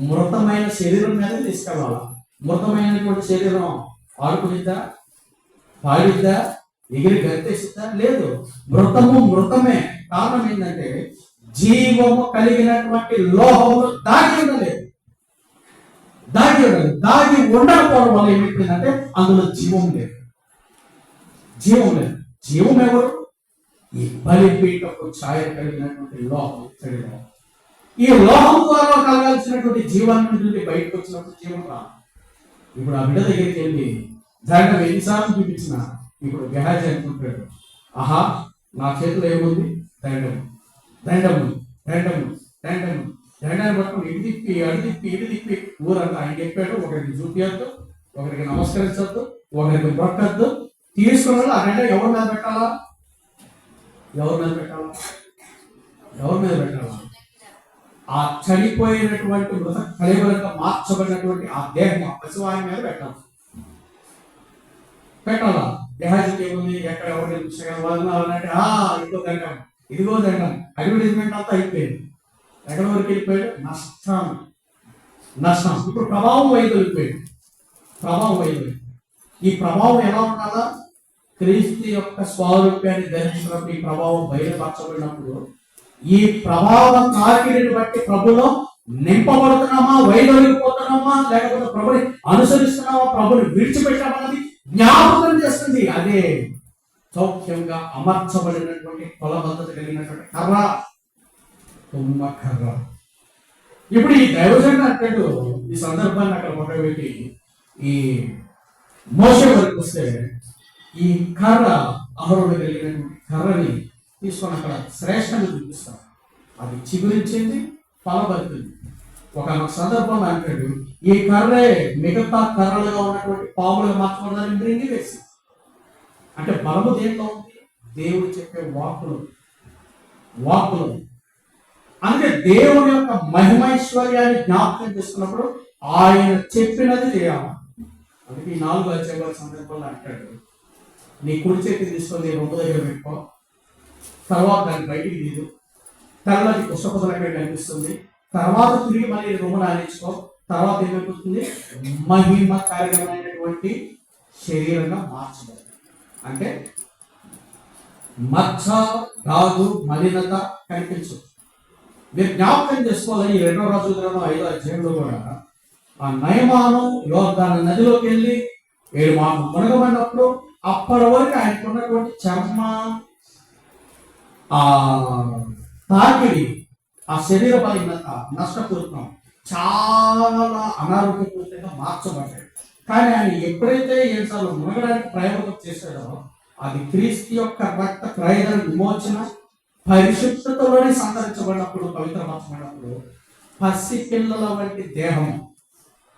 మృతమైన శరీరం మీద తీసుకెళ్ళాలా. మృతమైనటువంటి శరీరం ఆడుకునిద్దా, పాడిద్దా, ఎగిరి గర్తేసిద్దా? లేదు. మృతమే. కారణం ఏంటంటే జీవము కలిగినటువంటి లోహములు దాగి ఉండలేదు. దాగి ఉండకపోవడం వల్ల ఏమైపోయిందంటే అందులో జీవం లేదు. జీవం ఎవరు? ఈ బలిపీఠపు ఛాయ కలిగినటువంటి లోహం, ఇత్తడి లోహం. ఈ లోహం ద్వారా కలగాల్సినటువంటి జీవాన్ని నుండి బయటకు వచ్చినప్పుడు జీవం రాదు. ఇప్పుడు ఆ బిడ్డ దగ్గరికి వెళ్ళి దండం ఎన్నిసార్లు చూపించిన ఇప్పుడు గెహాజీ అనుకుంటాడు, ఆహా నా చేతిలో ఏముంది, దండము దండము దండము దండము దండాన్ని పట్టుకుని ఇటు తిప్పి అటు తిప్పి ఇటు తిప్పి ఊరంతా ఆయన చెప్పాడు. ఒకరికి చూపించద్దు, ఒకరికి నమస్కరించద్దు, ఒకరికి పట్టద్దు. తీసుకున్న ఆ దండ ఎవరి మీద పెట్టాలా, ఎవరి మీద పెట్టాలా, ఎవరి మీద పెట్టాలా? ఆ చనిపోయినటువంటి మృత కళేబరంగా మార్చబడినటువంటి ఆ దేహం ఆ పశువాయి మీద పెట్టాలి. పెట్టాలా? గెహాజీకి ఏముంది, ఎక్కడ ఎవరు వాళ్ళంటే ఇదిగో దండం, ఇదిగో దండం. అడ్వర్టైజ్మెంట్ అంతా అయిపోయింది. ఎక్కడి వరకు వెళ్ళిపోయాడు? నష్టం. నష్టం. ఇప్పుడు ప్రభావం వైదొలిపోయాడు. ప్రభావం వైదొలి. ఈ ప్రభావం ఎలా ఉండాలా? క్రీస్తు యొక్క స్వారూప్యాన్ని ధరించినప్పుడు ఈ ప్రభావం బయలుపరచబడినప్పుడు ఈ ప్రభావ తాకిడిని బట్టి ప్రభులో నింపబడుతున్నామా, వైదొలిగిపోతున్నామా, లేకపోతే ప్రభుని అనుసరిస్తున్నామా, ప్రభుని విడిచిపెట్టామన్నది జ్ఞాపకం చేస్తుంది. అదే సౌఖ్యంగా అమర్చబడినటువంటి కొలబద్ధత కలిగినటువంటి కర్ర, తుమ్మ కర్ర. ఇప్పుడు ఈ దైవజనుడు అంటాడు, ఈ సందర్భాన్ని అక్కడ ఒక పెట్టి ఈ మోషే వరకు వస్తే ఈ కర్ర అహరోను కలిగినటువంటి కర్రని తీసుకొని అక్కడ శ్రేష్టంగా చూపిస్తాం. అది చిగురించింది, ఫలబడుతుంది. ఒక సందర్భంలో అంటాడు, ఈ కర్రే మిగతా కర్రలుగా ఉన్నటువంటి పాములుగా మార్చబడాలని బ్రింగి వేసి. అంటే బలము దేంట్లో ఉంది? దేవుడు చెప్పే వాక్కులు, వాక్కులు. అందుకే దేవుని యొక్క మహిమైశ్వర్యాన్ని జ్ఞాపకం చేసుకున్నప్పుడు ఆయన చెప్పినది చేయాలి. అందుకే ఈ 4 అధ్యాయాల సందర్భంలో అంటాడు, నీ కుడి చేతి తీసుకొని రొమ్ము దగ్గర పెట్టుకో, తర్వాత దాన్ని బయటికి తీదు, తెల్లది పుష్పపదలకే కనిపిస్తుంది, తర్వాత తిరిగి మళ్ళీ రొమ్మును ఆడించుకో, తర్వాత ఏమైపోతుంది? మహిమ కార్యమైనటువంటి శరీరంగా మార్చబడుతుంది. అంటే మచ్చ, రాదు, మలినత కనిపించదు. మీరు జ్ఞాపకం చేసుకోవాలి, ఈ 2వ రాజుల గ్రంథం 5వ అధ్యాయంలో కూడా ఆ నయమాను యోర్దాను నదిలోకి వెళ్ళి 7 మాటలు మునగబడినప్పుడు అప్పటి వరకు ఆయనకు ఉన్నటువంటి చర్మ ఆ తాకిడి, ఆ శరీర బలహీనత, నష్టపూరితం, చాలా అనారోగ్యపూరితంగా మార్చబడ్డాడు. కానీ ఆయన ఎప్పుడైతే 7 సార్లు మునగడానికి ప్రయోగం చేశాడో అది క్రీస్తు యొక్క రక్త క్రయదన విమోచన పరిశుద్ధతలోనే సంతరించబడినప్పుడు, పవిత్రపరచబడినప్పుడు పసిపిల్లల వంటి దేహం,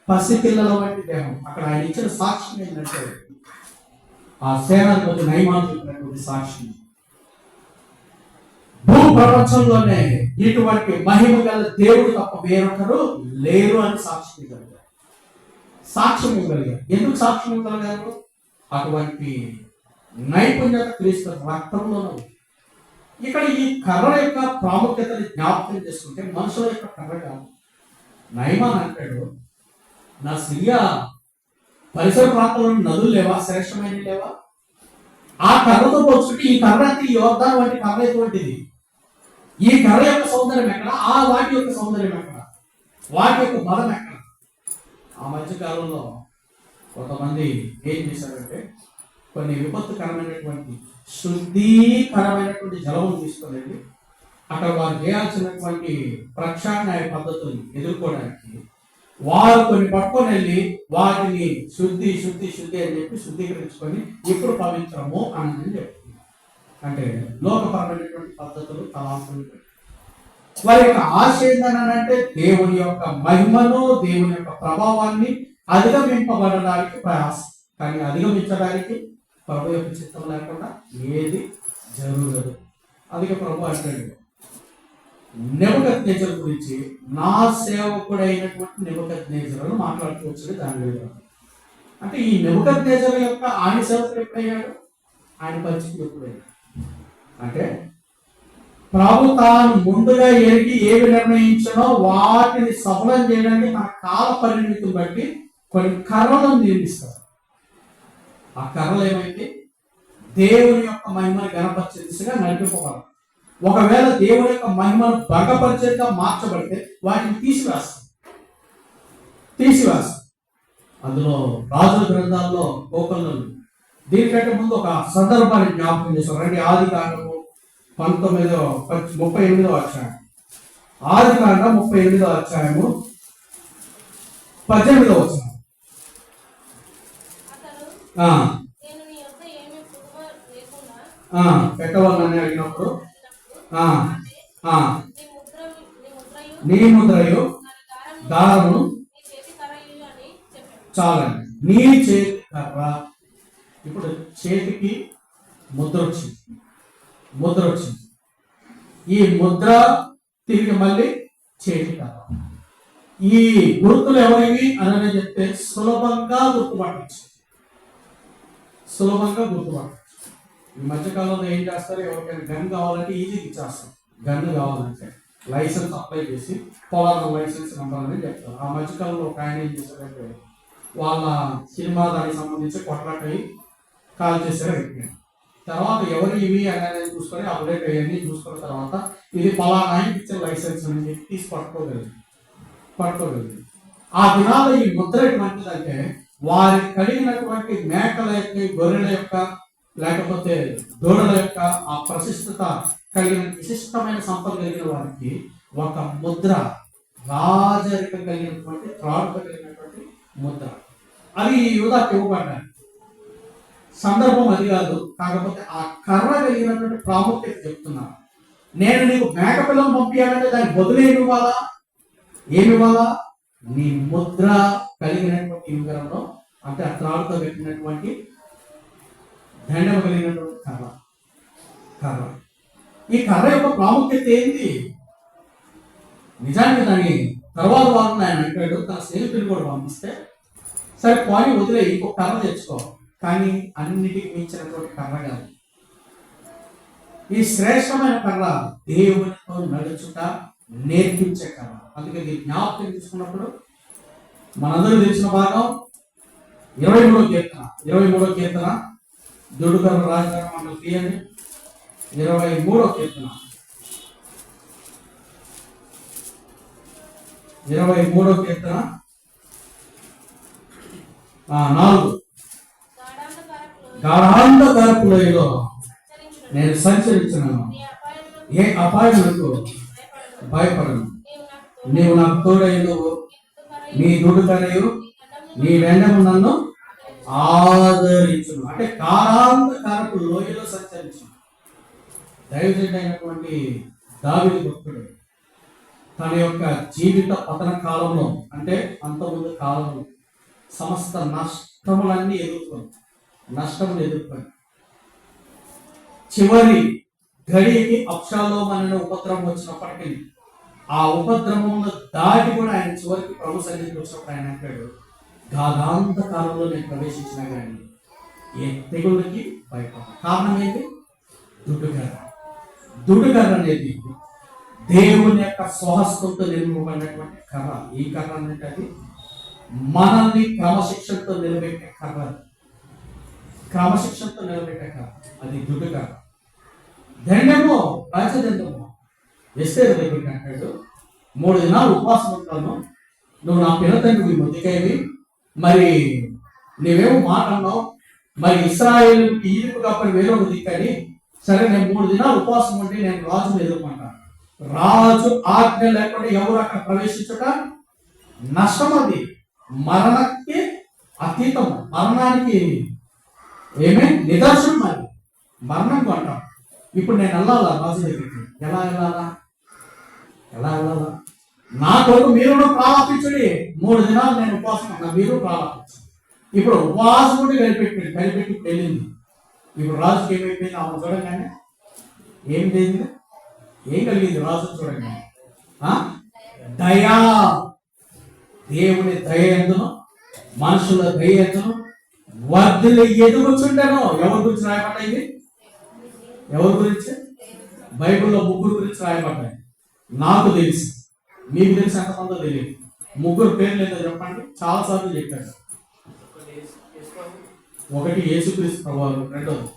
పసిపిల్లల వంటి దేహం. అక్కడ ఆయన ఇచ్చిన సాక్ష్యం ఏంటంటే ఆ సేనాధిపతి నయమాను చెప్పినటువంటి సాక్ష్యం, భూప్రపంచంలోనే ఇటువంటి మహిమ గల దేవుడు తప్ప వేరొకరు లేరు అని సాక్ష్యం ఇవ్వగలిగారు. సాక్ష్యం ఇవ్వగలిగారు. ఎందుకు సాక్ష్యం ఇవ్వగలిగారు? అటువంటి నైపుణ్యత క్రీస్తు రక్తంలో ఉంది. ఇక్కడ ఈ కర్ర యొక్క ప్రాముఖ్యతని జ్ఞాపకం చేసుకుంటే మనుషుల యొక్క కర్ర కాదు. నయమాన్ అంటాడు, నా సిరియా పరిసర ప్రాంతంలో నదులు లేవా, శ్రేష్టమైన లేవా? ఆ కర్రతో పోల్చుకుంటే ఈ కర్ర అంటే ఈ యోర్దాను వంటి కర్ర ఎటువంటిది? ఈ కర్ర యొక్క సౌందర్యం ఎక్కడ? ఆ వాటి యొక్క సౌందర్యం ఎక్కడ? వాటి యొక్క బలం ఎక్కడ? ఆ మధ్యకాలంలో కొంతమంది ఏం చేశారంటే కొన్ని విపత్తుకరమైనటువంటి శుద్ధీకరమైనటువంటి జలమును తీసుకునేది అక్కడ వారు చేయాల్సినటువంటి ప్రక్షాళన పద్ధతుల్ని ఎదుర్కోవడానికి వారు కొన్ని పట్టుకొని వెళ్ళి వాటిని శుద్ధి శుద్ధి శుద్ధి అని చెప్పి శుద్ధీకరించుకొని ఇప్పుడు పవిత్రము అని చెప్తుంది. అంటే లోకపరమైనటువంటి పద్ధతులు, తలాంతులు. వారి యొక్క ఆశ ఏంటనంటే దేవుని యొక్క మహిమను, దేవుని యొక్క ప్రభావాన్ని అధిగమింపబడడానికి ప్రయాసం. కానీ అధిగమించడానికి ప్రభు యొక్క చిత్తం లేకుండా ఏది జరగదు. అందుకే ప్రభు అంటాడు నెబుకద్నెజరు గురించి, నా సేవకుడైనటువంటి నెబుకద్నెజరును మాట్లాడుతూ వచ్చాడు. దాని మీద అంటే ఈ నెబుకద్నెజరు యొక్క ఆయన సేవకుడు ఎప్పుడయ్యాడు? ఆయన పరిస్థితి ఎప్పుడయ్యాడు అంటే ప్రభు తాను ముందుగా ఎరిగి ఏవి నిర్ణయించానో వాటిని సఫలం చేయడానికి మన కాల పరిమితిని బట్టి కొన్ని కర్రలను నిర్మిస్తారు. ఆ కర్రలు ఏమైతే దేవుని యొక్క మహిమను గణపరిచే దిశగా నడిపింపబడాలి. ఒకవేళ దేవుని యొక్క మహిమను భంగపరిచేదిగా మార్చబడితే వాటిని తీసివేస్తాం. అందులో రాజుల గ్రంథాల్లో కోకొల్లలు. దీనికంటే ముందు ఒక సందర్భాన్ని జ్ఞాపకం చేశారు. రండి, ఆదికాండము 38వ అధ్యాయం. ఆదికాండం 38వ అధ్యాయము 18వ వచనం. పెట్టవాలని అడిగినప్పుడు నీ ముద్రయు దారమును చాలండి. నీ చేతి కర్ర. ఇప్పుడు చేతికి ముద్ర వచ్చింది. ఈ ముద్ర తిరిగి మళ్ళీ చేతి కర్ర. ఈ గుర్తులు ఎవరివి అని చెప్తే సులభంగా గుర్తుపట్టచ్చు. ఈ మధ్యకాలంలో ఏం చేస్తారు, ఎవరికైనా గన్ కావాలంటే ఈజీగా ఇచ్చేస్తారు. గన్ కావాలంటే లైసెన్స్ అప్లై చేసి పొలాల లైసెన్స్ నెంబర్ అనేది చెప్తారు. ఆ మధ్యకాలంలో ఒక ఆయన ఏం చేశారంటే వాళ్ళ సినిమా దానికి సంబంధించి కొట్లాటయి కాల్ చేశారు. తర్వాత ఎవరు ఇవి అనేది చూసుకొని అప్డేట్ అయ్యండి చూసుకున్న తర్వాత ఇది పలానా ఇచ్చే లైసెన్స్ అని చెప్పి తీసి పట్టుకోగలిగింది. ఆ దినాల్లో ఈ ముద్ర ఎటువంటిదంటే వారికి కలిగినటువంటి మేకల యొక్క, గొర్రెల యొక్క, లేకపోతే దూడల యొక్క ఆ ప్రశస్తత కలిగిన విశిష్టమైన సంపద కలిగిన వారికి ఒక ముద్ర, రాజరికం కలిగినటువంటి త్రాడు కలిగినటువంటి ముద్ర, అవి యూదాకి ఇవ్వబడ్డాయి. సందర్భం అది కాదు, కాకపోతే ఆ కర్ర కలిగినటువంటి ప్రాముఖ్యత చెప్తున్నా. నేను నీకు మేక పిల్లలు పంపించాలంటే దానికి బదులు ఏమి ఇవ్వాలా? నీ ముద్ర కలిగినటువంటి యుగంలో, అంటే ఆ త్రాడుతో పెట్టినటువంటి దండం కలిగినటువంటి కర్ర. ఈ కర్ర యొక్క ప్రాముఖ్యత ఏంటి? నిజానికి దాని తర్వాత వారం ఆయన అంటాడు, తన స్నేహితులు కూడా పంపిస్తే సరే పోనీ వదిలే, ఇంకొక కర్ర తెచ్చుకో. కానీ అన్నిటికి మించినటువంటి కర్ర కాదు ఈ శ్రేష్టమైన కర్ర, దేవునితో నడుచుట నేర్పించే కర్ర. అందుకే ఈ జ్ఞాపకం తీసుకున్నప్పుడు మనందరూ తెలిసిన భాగం 23వ కీర్తన దుడుకర రాజధాని మండలి తీయండి. 23వ కీర్తన 4. గాఢాంధకారపు లోయలో నేను సంచరించున్నాను, ఏ అపాయములకు భయపడను. నీవు నాకు తోడైనవు, నీ దుడుకరయు నీ వెండము నన్ను ఆదరించును. అంటే గాఢాంధకారపు లోయలో సంచరించును. దైవజనుడైనటువంటి దావీదు భక్తుడు తన యొక్క జీవిత పతన కాలంలో, అంటే అంతకుముందు కాలంలో సమస్త నష్టములన్నీ ఎదుర్కొని చివరి గడికి అబ్షాలోము అనే ఉపద్రవం వచ్చినప్పటికీ ఆ ఉపద్రవంలో దాటి కూడా ఆయన చివరికి ప్రభు సన్నిధికి వచ్చినప్పుడు ఆయన అంటాడు, గాఢాంత కాలంలో నేను ప్రవేశించినా కానీ ఏ తెగుళ్ళకి భయపడ. కారణం ఏంటి? దుడుకర్ర అనేది దేవుని యొక్క స్వహస్తంతో నిర్మింపబడినటువంటి కర్ర. ఈ కర్ర అంటే అది మనల్ని క్రమశిక్షణతో నిలబెట్టే కర్ర. అది దుడుకర్ర. దండము, రాజదండము. ఎస్తేరు దగ్గరికి అంటాడు, 3 దినాలు ఉపవాసం ఉంటాను, నువ్వు నా పిల్లతండ్రి మొద్దుకైవి, మరి నీవేమో మాట అన్నావు, మరి ఇశ్రాయేలు ఈదుపు కాపరి వేరొక దిక్కని, సరే నేను 3 దినాలు ఉపవాసం ఉంటే నేను రాజును ఎదుర్కొంటాను. రాజు ఆజ్ఞ లేకుండా ఎవరు అక్కడ ప్రవేశించట నష్టం. అది మరణానికి అతీతం, మరణానికి ఏమే నిదర్శనం. అది మరణం అంటాం. ఇప్పుడు నేను వెళ్ళాలా రాజు దగ్గరికి? ఎలా వెళ్ళాలా? నా కొరకు మీరు ప్రారంభించుడి. 3 దినాలు నేను ఉపవాసం ఉన్నా, మీరు ప్రారంభించు. ఇప్పుడు ఉపవాసం ఉండి కలిపెట్టి వెళ్ళింది. ఇప్పుడు రాజుకి ఏమైపోయింది? ఆమె చూడగానే ఏం చేయింది? ఏం కలిగింది రాజు చూడగానే? దయా. దేవుని దయ ఎందును, మనుషుల దయ ఎందును వర్ధిల్లి ఎదుగుచుండెను. ఎవరి గురించి రాయబడ్డాయి? ఎవరి గురించి? బైబిల్లో 3 గురించి రాయబడ్డాయి. నాకు తెలిసి, మీకు తెలిసి ఎంతమందో తెలియదు. 3 పేర్లు ఏదో చెప్పండి. చాలా సార్లు చెప్పారు. ఒకటి యేసుక్రీస్తు ప్రభువారు, రెండోది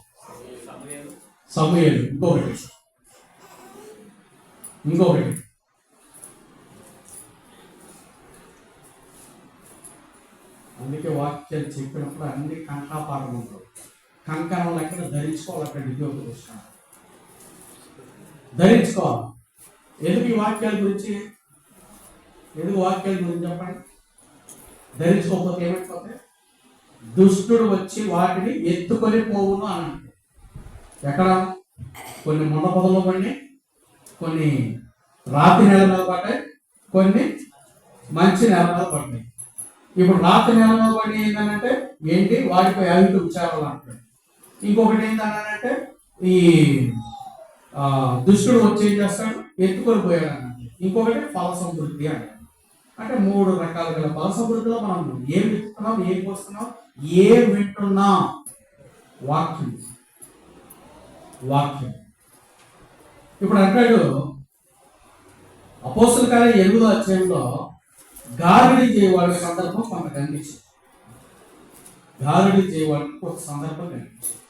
సమూయేలు, ఇంకొకటి అందుకే వాక్యాలు చెప్పినప్పుడు అన్ని కంకాపాఠం ఉంటారు. కంకణం ఎక్కడ ధరించుకోవాలి, అక్కడ విద్యోగం వస్తున్నారు. ధరించుకోవాలి. ఎందుకు ఈ వాక్యాల గురించి చెప్పండి. ధరించుకోకపోతే ఏమైపోతే దుష్టుడు వచ్చి వాటిని ఎత్తుకొని పోవును అని అంటే ఎక్కడ కొన్ని మొండ పొదలో పడి, కొన్ని రాతి నేల మీద పడ్డాయి, కొన్ని మంచి నేల మీద పడ్డాయి. ఇప్పుడు రాతి నేల మీద పడి ఏంటంటే ఏంటి వాటిపై అవిటి విచారాలు అంటాడు. ఇంకొకటి ఏంటంటే ఈ దుష్టుడు వచ్చి ఏం చేస్తాడు, ఎత్తుకొని పోయాడు అన్నట్టు. ఇంకొకటి ఫల సమృద్ధి అంటాడు. అంటే 3 రకాల గల ఫల సమృద్ధిలో మనం ఏం విత్తుతున్నాం, ఏం పోస్తున్నాం, ఏం వింటున్నాం. వాక్యం. ఇప్పుడు అంటాడు అపోస్తల కార్యం 8వ అధ్యాయంలో గారడీ చేయవాడి సందర్భం కొంత కనిపించింది. గారడీ చేయవాడికి ఒక సందర్భం కనిపించింది.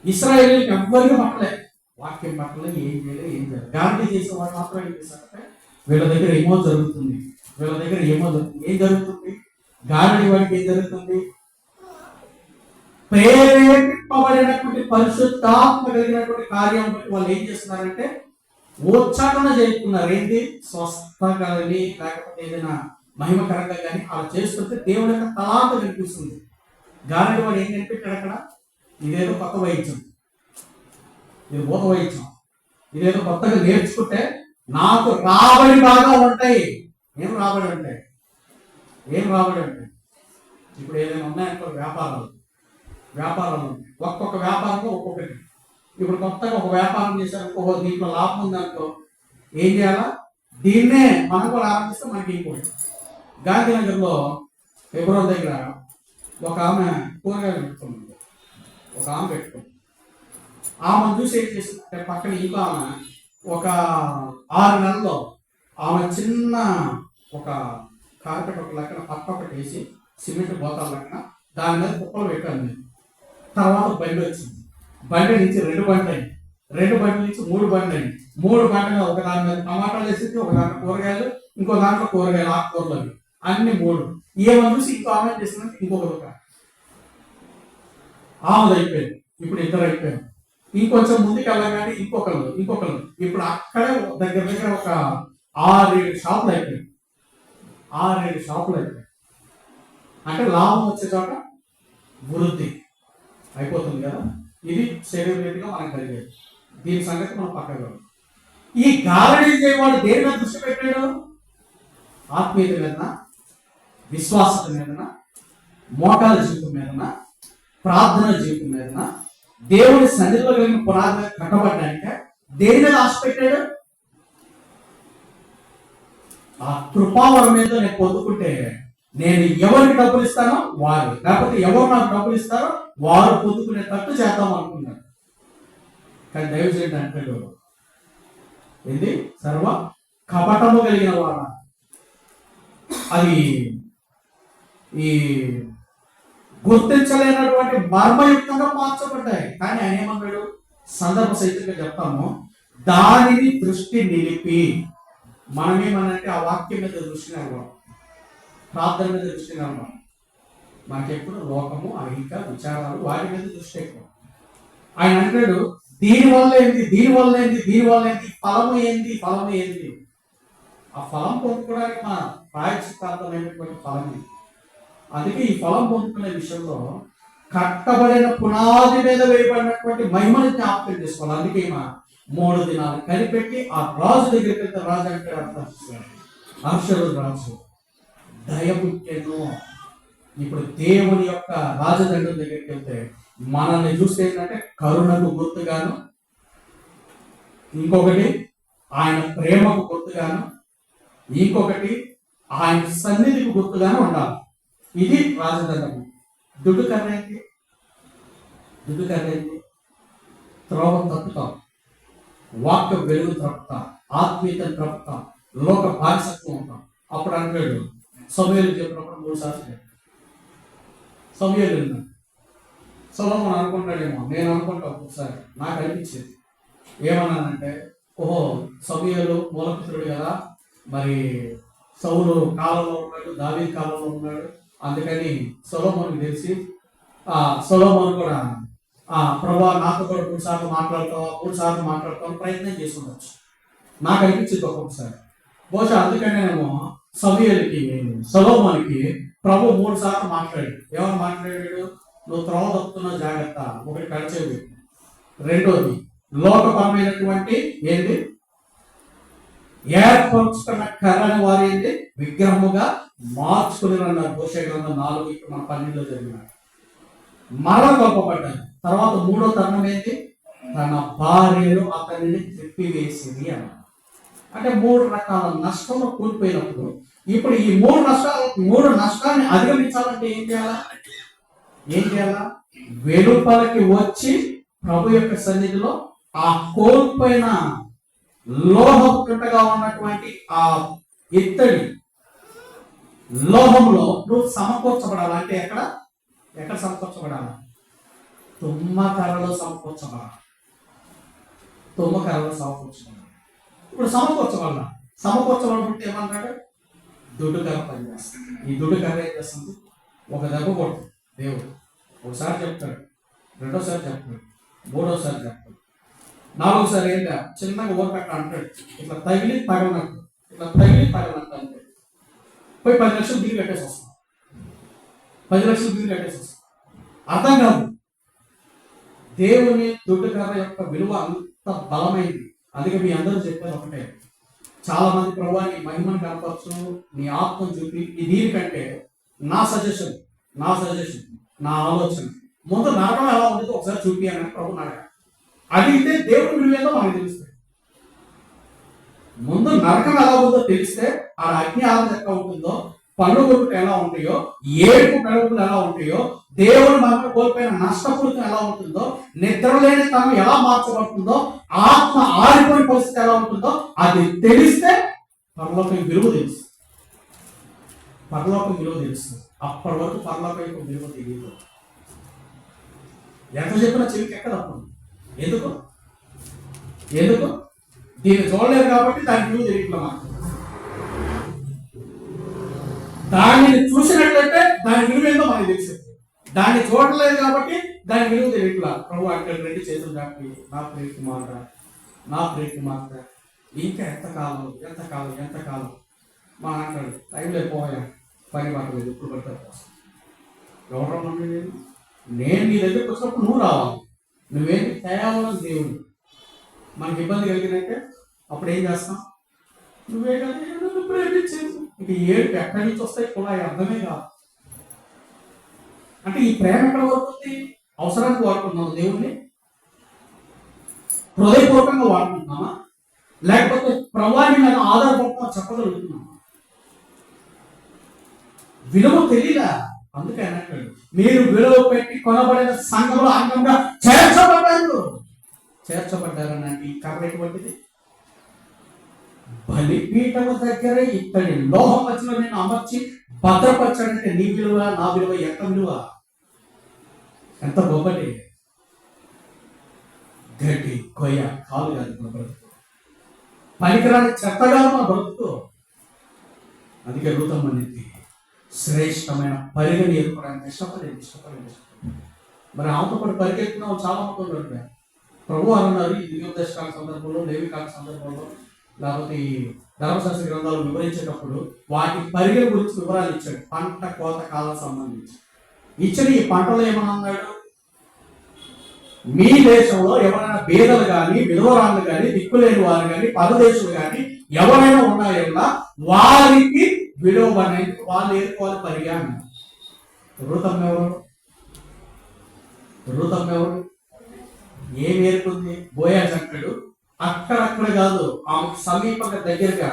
ఇశ్రాయేలీయులకు ఎవ్వరికీ పట్టలేదు, వాక్యం పట్టలేదు, ఏం చేయలేదు. గారడీ చేసేవాడు మాత్రం ఏం చేశారంటే వీళ్ళ దగ్గర ఏమో జరుగుతుంది. ఏం జరుగుతుంది? గారడీ వాడికి ఏం జరుగుతుంది? ప్రేరేపింపబడినటువంటి పరిశుద్ధాత్మ కలిగినటువంటి కార్యం వాళ్ళు ఏం చేస్తున్నారంటే ఉచ్చాటన చేస్తున్నారు. ఏంటి? స్వస్థ కానీ లేకపోతే ఏదైనా మహిమకరంగా కానీ అలా చేస్తుంటే దేవుడి యొక్క తలాంత కనిపిస్తుంది. గారడీ వాడు ఏం కనిపెట్టాడు అక్కడ? ఇదేదో కొత్త వైద్యం, ఇది భూత వైద్యం, ఇదేదో కొత్తగా నేర్చుకుంటే నాకు రాబడి బాగా ఉంటాయి. ఏం రాబడి ఉంటాయి? ఇప్పుడు ఏదైనా ఉన్నాయనుకో, వ్యాపారాలు ఉంటాయి. ఒక్కొక్క వ్యాపారంలో ఒక్కొక్కటి. ఇప్పుడు కొత్తగా ఒక వ్యాపారం చేశారనుకో, దీంట్లో లాభం ఉందనుకో, ఏం చేయాలా? దీన్నే మనం కూడా ఆరంభిస్తే మనకి ఇంకోటి. గాంధీనగర్లో ఫిబ్రవరి దగ్గర ఒక ఆమె కూరగాయలు పెట్టుకుంది. ఆమెను చూసి ఏం చేసిందంటే పక్కన ఇంకో ఆమె ఒక 6 నెలల్లో ఆమె చిన్న ఒక కార్పెట్ ఒక లెక్కన పక్క ఒకటి వేసి సిమెంట్ బోతాల లెక్కన దాని మీద కుప్పలు పెట్టాను. తర్వాత బండి వచ్చింది. బండి నుంచి 2 బండ్లు అయింది. 2 బండ్ల నుంచి 3 బండ్లు అయింది. 3 బండ్లు ఒక దాని మీద టమాటాలు వేసింది, ఒక దాంట్లో కూరగాయలు, ఇంకో దాంట్లో కూరగాయలు, ఆకుకూరలు, అవి అన్ని 3. ఏమని చూసి ఇంకో ఆమె చేసిందంటే ఇంకొక దుకాణం. ఆమెది అయిపోయింది. ఇప్పుడు 2 అయిపోయారు. ఇంకొంచెం ముందుకు వెళ్ళగానే ఇంకొకరు. ఇప్పుడు అక్కడే దగ్గర ఒక 6-7 షాపులు అయిపోయాయి. అంటే లాభం వచ్చే చోట వృద్ధి అయిపోతుంది కదా. ఇది శరీర రీతిగా మనకు కలిగేది. దీని సంగతి మనం పక్కగా. ఈ గారడీ చేయవాడు దేని మీద దృష్టి పెట్టాడు? ఆత్మీయత మీదనా, విశ్వాసత మీదనా, మోకాల జీవితం మీదనా, ప్రార్థన జీవితం మీదనా, దేవుడి సన్నిధిలో కలిగిన పునాది కట్టబడ్డాక దేని మీద ఆశ పెట్టాడు? ఆ కృపావరం మీద నేను పొందుకుంటే నేను ఎవరికి డబ్బులు ఇస్తానో వారు, లేకపోతే ఎవరు నాకు డబ్బులు ఇస్తారో వారు పొందుకునేటట్టు చేద్దాం అనుకున్నాడు. కానీ దైవజనుడు అంటాడు, ఏంది? సర్వ కపటము కలిగిన వాడ. అది ఈ గుర్తించలేనటువంటి మర్మయుక్తంగా మార్చబడ్డాయి. కానీ ఆయన ఏమన్నాడు? సందర్భ సహితంగా చెప్తాము, దానిని దృష్టి నిలిపి. మనమేమనంటే ఆ వాక్యం మీద దృష్టి నిలవాలి, ప్రార్థన మీద దృష్టి నిలవాలి. మనకెప్పుడు లోకము, అహిక, విచారాలు, వాటి మీద దృష్టి ఎక్కువ. ఆయన అంటాడు, దీనివల్ల ఏంది, ఫలము ఏంది. ఆ ఫలం పొందుకోవడానికి మన ప్రాయశ్చిత్తార్థమైనటువంటి ఫలం ఇది. అందుకే ఈ ఫలం పొందుకునే విషయంలో కట్టబడిన పునాది మీద వేయబడినటువంటి మహిమని జ్ఞాపకం చేసుకోవాలి. అందుకే 3 దినాలు కనిపెట్టి ఆ రాజు దగ్గరికి వెళ్తే, రాజు అంటే అర్థం హర్షడు రాజు దయపుట్టెను. ఇప్పుడు దేవుని యొక్క రాజదండ్రుల దగ్గరికి వెళ్తే మనల్ని చూస్తే ఏంటంటే కరుణకు గుర్తుగాను, ఇంకొకటి ఆయన ప్రేమకు గుర్తుగాను, ఇంకొకటి ఆయన సన్నిధికి గుర్తుగాను ఉండాలి. ఇది రాజదండము. దుడ్డు కర్రేంటి? త్రోవ తప్పుతాం, వాక్య వెలుగు తప్పుతాం, ఆత్మీయతను తప్పుతాం, లోక బానిసత్వం ఉంటాం. అప్పుడు అంటాడు సమూయేలు చెప్పినప్పుడు 3 సార్లు సమూయేలు విన్నాడు. సొలొమోను అనుకుంటాడేమో, నేను అనుకుంటా ఒకసారి నాకు అనిపించేది ఏమన్నానంటే, ఓహో సమూయేలు మూలపుత్రుడు కదా, మరి సౌలు కాలంలో ఉన్నాడు, దావీదు కాలంలో ఉన్నాడు, అందుకని సొలొమోనుకు తెలిసి సొలొమోను కూడా ప్రభా నాతో కూడా 3 సార్లు మాట్లాడతావా, 3 సార్లు మాట్లాడతావు ప్రయత్నం చేసి ఉండొచ్చు. నాకు అనిపించింది ఒక్కొక్కసారి. బహుశా అందుకనేమో సొలొమోనుకి ప్రభు 3 సార్లు మాట్లాడాడు. ఎవరు మాట్లాడాడు? నువ్వు త్రోవ తప్పుతున్నావు, జాగ్రత్త. ఒకటి కడచేవి, రెండోది లోకపరమైనటువంటి ఏంటి ఏర్పరుచుకున్న కర్రని వారు ఏంటి విగ్రహముగా మార్చుకుని అన్నారు. హోషేయ గ్రంథం 4 ఇక్కడ మన 12లో జరిగినాడు. మరణ గొప్పపడ్డారు. తర్వాత 3వ తరుణం ఏంటి? తన భార్యలు అతనిని త్రిప్పివేసింది అన్నారు. అంటే 3 రకాల నష్టంలో కూలిపోయినప్పుడు ఇప్పుడు ఈ 3 నష్టాన్ని అధిగమించాలంటే ఏం చేయాలా? వెలుపలకి వచ్చి ప్రభు యొక్క సన్నిధిలో ఆ కోల్పోయిన లోహం చుట్టగా ఉన్నటువంటి ఆ ఇత్తడి లోహంలో నువ్వు సమకూర్చబడాలి. అంటే ఎక్కడ సమకూర్చబడాలి? తుమ్మకర్రలో సమకూర్చబడాలి. ఇప్పుడు సమకూర్చబడుతుంటే ఏమన్నాడు? దుడ్డుకర్ర పనిచేస్తుంది. ఈ దుడ్డుకర్ర ఏం చేస్తుంది? ఒక దెబ్బ కొడుతుంది దేవుడు. ఒకసారి చెప్తాడు, రెండోసారి చెప్తాడు, మూడోసారి చెప్తాడు, 4వసారి ఏంటా చిన్నగా ఓరకట్ట అంటాడు. ఇట్లా తగిలి తగలనట్టు అంటే పోయి 10 లక్షలు బిల్లు కట్టేసి వస్తాం. 10 లక్షలు బిల్లు కట్టేసి వస్తాం. అర్థం కాదు. దేవుని దుడ్డుకర్ర యొక్క విలువ అంత బలమైంది. అందుకే మీ అందరూ చెప్పేది ఒకటే, చాలా మంది ప్రభువా నీ మహిమను కనపరచు, నీ ఆత్మను చూపి. దీనికంటే నా సజెషన్, నా ఆలోచన, ముందు నరకం ఎలా ఉంటుందో ఒకసారి చూపి అని ప్రభు అడగ. అడిగితే దేవుడి విలువేదో మనకు తెలుస్తుంది. ముందు నరకం ఎలా ఉందో తెలిస్తే ఆ అగ్ని ఆనందం ఎట్లా ఉంటుందో, పండుగలు ఎలా ఉంటాయో, ఏడుపు పెరుగులు ఎలా ఉంటాయో, దేవుడు మనకు కోల్పోయిన నష్టపూరితం ఎలా ఉంటుందో, నిద్రలేని తను ఎలా మార్చబడుతుందో, ఆత్మ ఆరిపోయిన పరిస్థితి ఎలా ఉంటుందో అది తెలిస్తే పరలోకం విలువ తెలుస్తుంది. అప్పటి వరకు పరలోకం యొక్క విలువ తెలియదు. ఎంత చెప్పినా చెవికి ఎక్కదప్పుడు. ఎందుకు దీన్ని చూడలేదు కాబట్టి దాని విలువ తెలియట్లా. మాకు దానిని చూసినట్లయితే దాని విలువ ఏందో మనకి తెలిసింది. దాన్ని చూడలేదు కాబట్టి దాని విలువ తెలియట్లా. ప్రభు అక్కడ 2 చేతులు దాటి నా ప్రియ కుమార్తె ఇంకా ఎంతకాలం మా అంటాడు. టైంలో పోయా, పని పట్టలేదు, ఇప్పుడు పడతారు. ఎవరు నేను నీ దగ్గరకు వచ్చినప్పుడు నువ్వు రావాలి. నువ్వేంటి కేవలం దేవుడు. మనకి ఇబ్బంది కలిగినట్టే అప్పుడు ఏం చేస్తాం? నువ్వే కదా ప్రేమించేది. ఇక ఏడు ఎక్కడి నుంచి వస్తాయి కూడా అర్థమే కాదు. అంటే ఈ ప్రేమ ఎక్కడ వస్తుంది? అవసరానికి వాడుకుంటున్నాం దేవుణ్ణి, హృదయపూర్వకంగా వాడుకుంటున్నామా, లేకపోతే ప్రభావాన్ని నేను ఆధారపడుతున్నా చెప్పగలుగుతున్నామా? విలువ తెలియదా? అందుకే అన్నట్టు మీరు విలువ పెట్టి కొనబడిన సంఘంలో అంగంగా చేర్చబడ్డారని. ఈ కర్ర ఎటువంటిది? బలిపీఠము దగ్గర ఇక్కడి లోహం మధ్యలో నేను అమర్చి భద్రపరచాడంటే నీ విలువ, నా విలువ ఎంత గొప్పటి. గడ్డి కొయ్య కాలు కాదు మన బ్రతుకు, పనికిరాని చెత్తగా మన బ్రతుకు. అందుకే రూతమ్మనిది శ్రేష్టమైన పరిగణి ఎదుర్కోవడానికి ఇష్టపడేది. మరి ఆమెతో పాటు పరిగెత్తున్న చాలా మంది ఉన్నారు. ప్రభు అన్నారు ఈ దివ్యోపదేశకాల సందర్భంలో, లేవికాల సందర్భంలో, లేకపోతే ఈ ధర్మశాస్త్ర గ్రంథాలు వివరించేటప్పుడు వాటి పరిగణ గురించి వివరాలు ఇచ్చాడు. పంట కోత కాలం సంబంధించి ఇచ్చిన ఈ పంటలో ఏమన్నా అన్నాడు? మీ దేశంలో ఎవరైనా బీదలు కానీ, విధవరాళ్ళు కానీ, దిక్కులేని వారు కానీ, పరదేశులు కానీ ఎవరైనా ఉన్నాయన్నా వారికి విలువనేది వాళ్ళు ఏర్కోవాలి పరిగాను. రూతం ఎవరు ఏం ఏర్కుంది? బోయాజ్ అంటాడు. అక్కడక్కడ కాదు, ఆమెకు సమీపంగా దగ్గరగా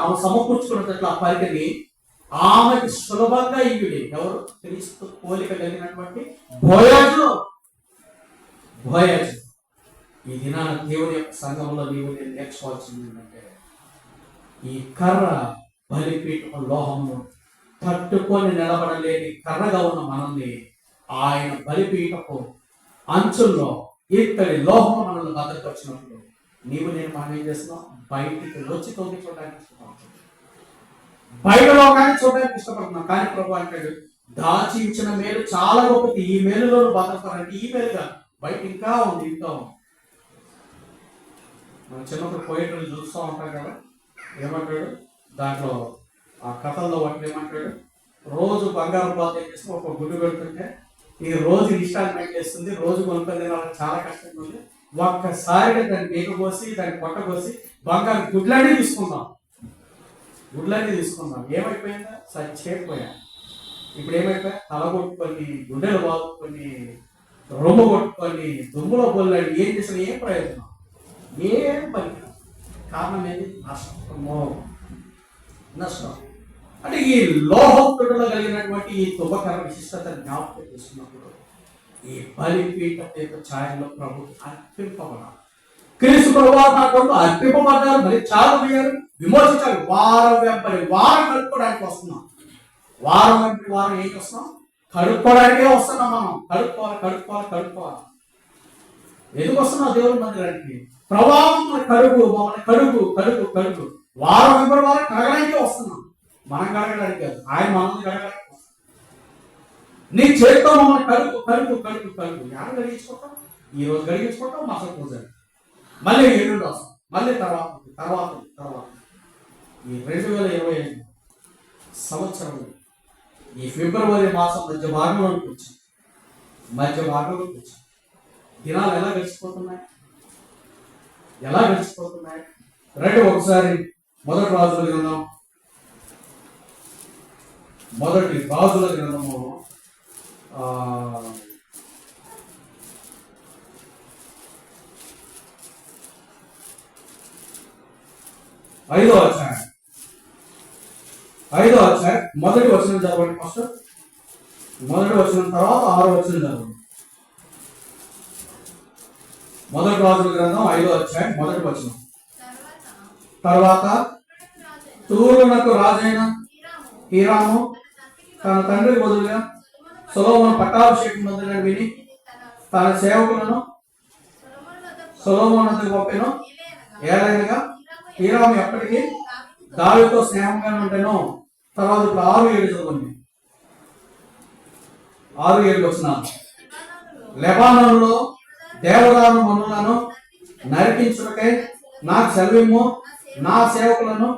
ఆమె సమకూర్చుకున్నట్లు ఆ పరికని ఆమెకి సులభంగా ఇవిడి. ఎవరు? క్రీస్తు పోలిక కలిగినటువంటి బోయాజు. ఈ దినాన దేవుని యొక్క సంఘంలో నీవు నేను నేర్చుకోవాల్సింది ఏంటంటే, ఈ కర్ర బలిపీఠం లోహము తట్టుకొని నిలబడలేని కర్రగా ఉన్న మనల్ని ఆయన బలిపీఠపు అంచుల్లో ఇత్తడి లోహం మనల్ని భద్రపరిచినప్పుడు నీవు నేను మనం ఏం చేస్తున్నాం? బయటికి వచ్చి తోగి చూడడానికి ఇష్టపడుతున్నాం, బయట లోకాన్ని చూడడానికి ఇష్టపడుతున్నాం. కానీ ప్రభు అంటాడు దాచి ఇచ్చిన మేలు చాలా గొప్పది. ఈ మేలులో భద్రపడండి. ఈ మేలు కాదు, బయట ఇంకా ఉంది, ఇంకా ఉంది. మనం చిన్నప్పుడు పోయేటప్పుడు చూస్తూ ఉంటాం కదా, ఏమంటాడు దాంట్లో ఆ కథల్లో వాటిని ఏమంటాడు, రోజు బంగారం బాధ చేసి ఒక గుడ్డు పెడుతుంటే ఈ రోజు ఇన్స్టాల్మెంట్ చేస్తుంది, రోజు కొనుక్కొని వాళ్ళకి చాలా కష్టంగా ఉంది, ఒక్కసారిగా దాన్ని మేకపోసి దాన్ని కొట్టకోసి బంగారం గుడ్లన్నీ తీసుకుందాం, గుడ్లన్నీ తీసుకుందాం. ఏమైపోయిందా? సచ్చేపోయా. ఇప్పుడు ఏమైపోయా? తల కొట్టుకొని, గుండెలు బాగుకొని, రొమ్ము కొట్టుకొని, దుమ్ములో పొల్లాడి ఏం చేసిన ఏం ప్రయోజనం? ఏం పని. కారణం ఏంటి? నష్టము, నష్టం. అంటే ఈ లోహంలో కలిగినటువంటి ఈ తుమ్మకర విశిష్టత జ్ఞాపకం చేసుకున్నప్పుడు ఈ బలిపీఠ ఛాయలో ప్రభు అర్పింపబడాలి. క్రీస్తు ప్రభు అర్పింపబడ్డారు, మరి చాలా అయ్యారు, విమోచించాలి. వారం వెంబడి వారం కడుక్కోవడానికి వస్తున్నాం. వారం వెంబడి వారం ఏం వస్తున్నాం? కడుక్కోవడానికే వస్తున్నాం. మనం కడుక్కోవాలి, కడుక్కోవాలి, కడుక్కోవాలి. ఎందుకు వస్తున్నాం దేవుని మందిరానికి? ప్రభావం కడుగు, మమ్మల్ని కడుగు, కడుగు, కడుగు. వారం వెంబడి వారం కడగడానికే వస్తున్నాం. మనం కడగడానికి కాదు, ఆయన మనల్ని కడగడానికి. నీ చేతితో మమ్మల్ని కడుగు, కడుగు, కడుగు, కడుగు. ఎవరు గడిగించుకుంటాం? ఈ రోజు గడిగించుకుంటాం, మసలు పూజ, మళ్ళీ ఎల్లుండి వస్తాం, మళ్ళీ తర్వాత తర్వాత తర్వాత. ఈ 2025 సంవత్సరం ఈ ఫిబ్రవరి మాసం మధ్య భాగంలోకి వచ్చి దినాలు ఎలా గడిచిపోతున్నాయి? ఎలా గడిచిపోతున్నాయి? రండి ఒకసారి మొదటి రాజుల గ్రంథం, మొదటి రాజుల గ్రంథము 5వ అధ్యాయం, 5వ అధ్యాయం మొదటి వచనం చదవండి. ఫస్ట్ మొదటి వచనం తర్వాత 6వ వచనం చదవండి. మొదటి రాజుల గ్రంథం 5వ అధ్యాయం మొదటి వచనం. తర్వాత తూరునకు రాజైన హీరాము తన తండ్రికి బదులుగా సొలొమోను పట్టాభిషేకం పొందినని విని తన సేవకులను సొలొమోను వద్దకు పంపెను. ఏలైనగా హీరాము ఎప్పటికీ దావీదుతో స్నేహంగా ఉండెను. తర్వాత 6-7 చదవండి. 6-7 వచనాలు. లెబానోనులో దేవదారు మనులను నరికించుటకై నాకు సెలవిమ్ము, నా సేవకులను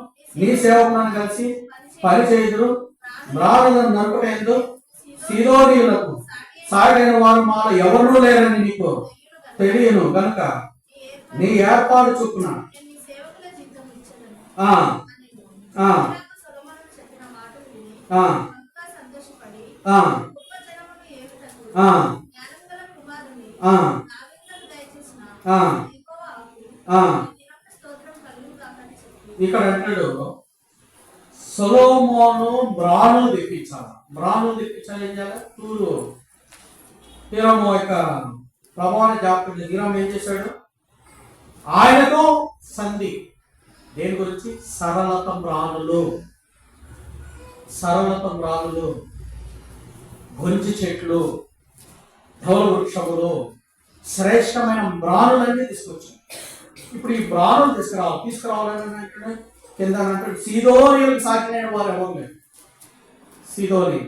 నీ సేవకులను కలిసి పరిచయులు. మ్రాణులను నరుకుటేందు సీదోనీయులకు సాగైన వారు మాలో ఎవరూ లేరని నీకు తెలియను గనుక నీ ఏర్పాటు చొప్పున ఇక్కడ అంటాడు సొలొమోను మ్రాణులు తెప్పించాలి. మ్రాణులు తెప్పించాలి ఏం చేయాలి? తూరు హీరాము యొక్క ప్రభావాన్ని జ్ఞాపకం. హీరాము ఏం చేశాడు? ఆయనతో సంధి. దేని గురించి? సరళత మ్రాణులు, సరళత మ్రాణులు, గొంజి చెట్లు, ధవల వృక్షములు, శ్రేష్టమైన మ్రాణులన్నీ తీసుకొచ్చాడు. ఇప్పుడు ఈ మ్రాణులు తీసుకురావాలని కింద అంటాడు సీదోనీయులకు సాకినైన వారు ఎవరు లేదు. సీదోని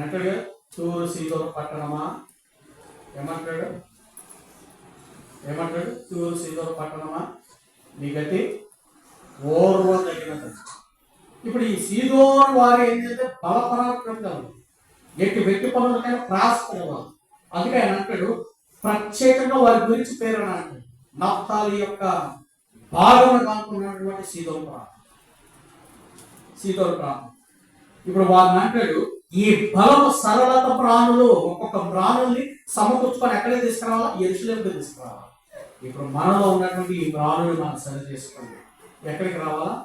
అంటాడు తూరు సీదోను పట్టణమా? ఏమంటాడు? తూరు సీదోను పట్టణమా నీ గతి ఓర్వ తగినది. ఇప్పుడు ఈ సీదోను వారు ఏంటంటే బలపరాక్రమం, ఎట్టి వ్యక్తి పనులకైనా ప్రాస్పరవారు. అందుకే ఆయన అంటాడు ప్రత్యేకంగా వారి గురించి పేరు అని అంటాడు. నఫ్తాలి యొక్క భాగం కానుకున్నటువంటి సీదోను ప్రాంతం. ఇప్పుడు వారిని అంటాడు ఈ బలము సరళత ప్రాణులు, ఒక్కొక్క ప్రాణుల్ని సమకూర్చుకొని ఎక్కడికి తీసుకురావాలా? యెరూషలేముకి తీసుకురావాలి. ఇప్పుడు మనలో ఉన్నటువంటి ఈ ప్రాణులు మనం సరి చేసుకోండి. ఎక్కడికి రావాలా?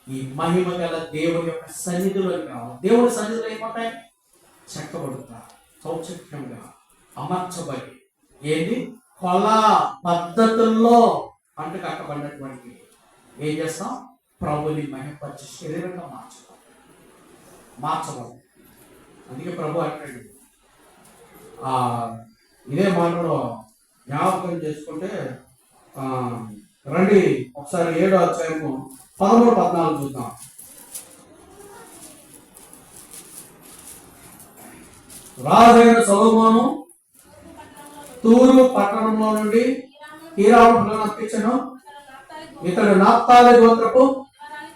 ఈ మహిమ గల దేవుని యొక్క సన్నిధిలోకి రావాలి. దేవుని సన్నిధిలో ఏమంటాయి? చెక్కబడుతా సౌచక్యంగా అమర్చబడి ఏంటి కొల పద్ధతుల్లో అంటు కట్టబడినటువంటి ఏం చేస్తాం? ప్రభుని మహిమపరిచే శరీరంగా మార్చబడి. అందుకే ప్రభు అంటాడు ఇదే మాటలో జ్ఞాపకం చేసుకుంటే రండి ఒకసారి 7వ అధ్యాయము 13-14 చూద్దాం. రాజైన సొలొమోను తూరు పట్టణంలో నుండి హీరాము పిల్లను అప్పించెను. ఇతడు నప్తాలి గోత్రపు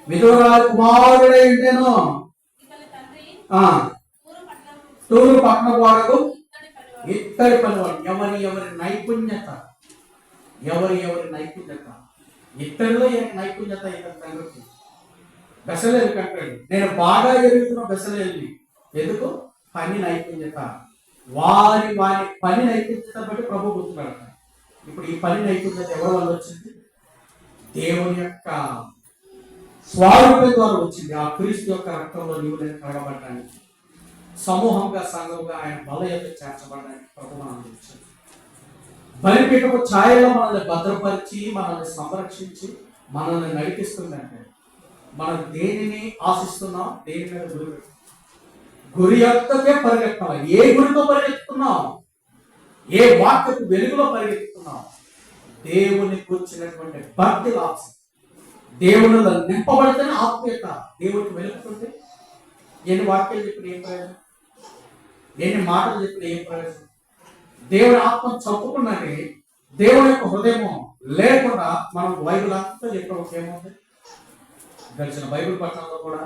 విధురాలి కుమారుడై ఉండెను. తూరు పట్టణపు వాడకు ఇత్తడి పనివాడు. ఎవరి నైపుణ్యత, ఎవరి నైపుణ్యత, ఇత్తడిలో నైపుణ్యత ఇతని తండ్రికి. బెసలేలు కంటాడు, నేను బాగా ఎరుగుతున్న బెసలేల్ని. ఎందుకు? పని నైపుణ్యత. వారి పని నైపుణ్యత బట్టి ప్రభు గుర్తున్నాడు. ఇప్పుడు ఈ పని నైపుణ్యత ఎవరి వల్ల వచ్చింది? దేవుని యొక్క స్వారూప్యం ద్వారా వచ్చింది. ఆ క్రీస్తు యొక్క రక్తంలో నీవు నేను కడగబడడానికి, సమూహంగా సంఘంగా ఆయన బల యొక్క చేర్చబడడానికి ప్రభు మనల్ని వచ్చింది. బలిపీఠపు ఛాయలో మనల్ని భద్రపరిచి, మనల్ని సంరక్షించి, మనల్ని నడిపిస్తుందంటే మనం దేనిని ఆశిస్తున్నాం? దేని మీద గురి యొక్కకే పరిగెత్తాలి. ఏ గురితో పరిగెత్తుతున్నాం? ఏ వాక్యపు వెలుగులో పరిగెత్తుతున్నాం? దేవుని కూర్చున్నటువంటి భక్తి లాభం. దేవునిలో నింపబడితేనే ఆత్మీయత. దేవునికి వెలుగుతుంటే ఎన్ని వాక్యాలు చెప్పిన ఏం ప్రయోజనం? ఎన్ని మాటలు చెప్పిన ఏం ప్రయోజనం? దేవుని ఆత్మ చప్పుకున్నది దేవుని యొక్క హృదయము లేకుండా మనం బైబిల్ అంతా చెప్పడం ఏముంది? గడిచిన బైబిల్ పట్టణంలో కూడా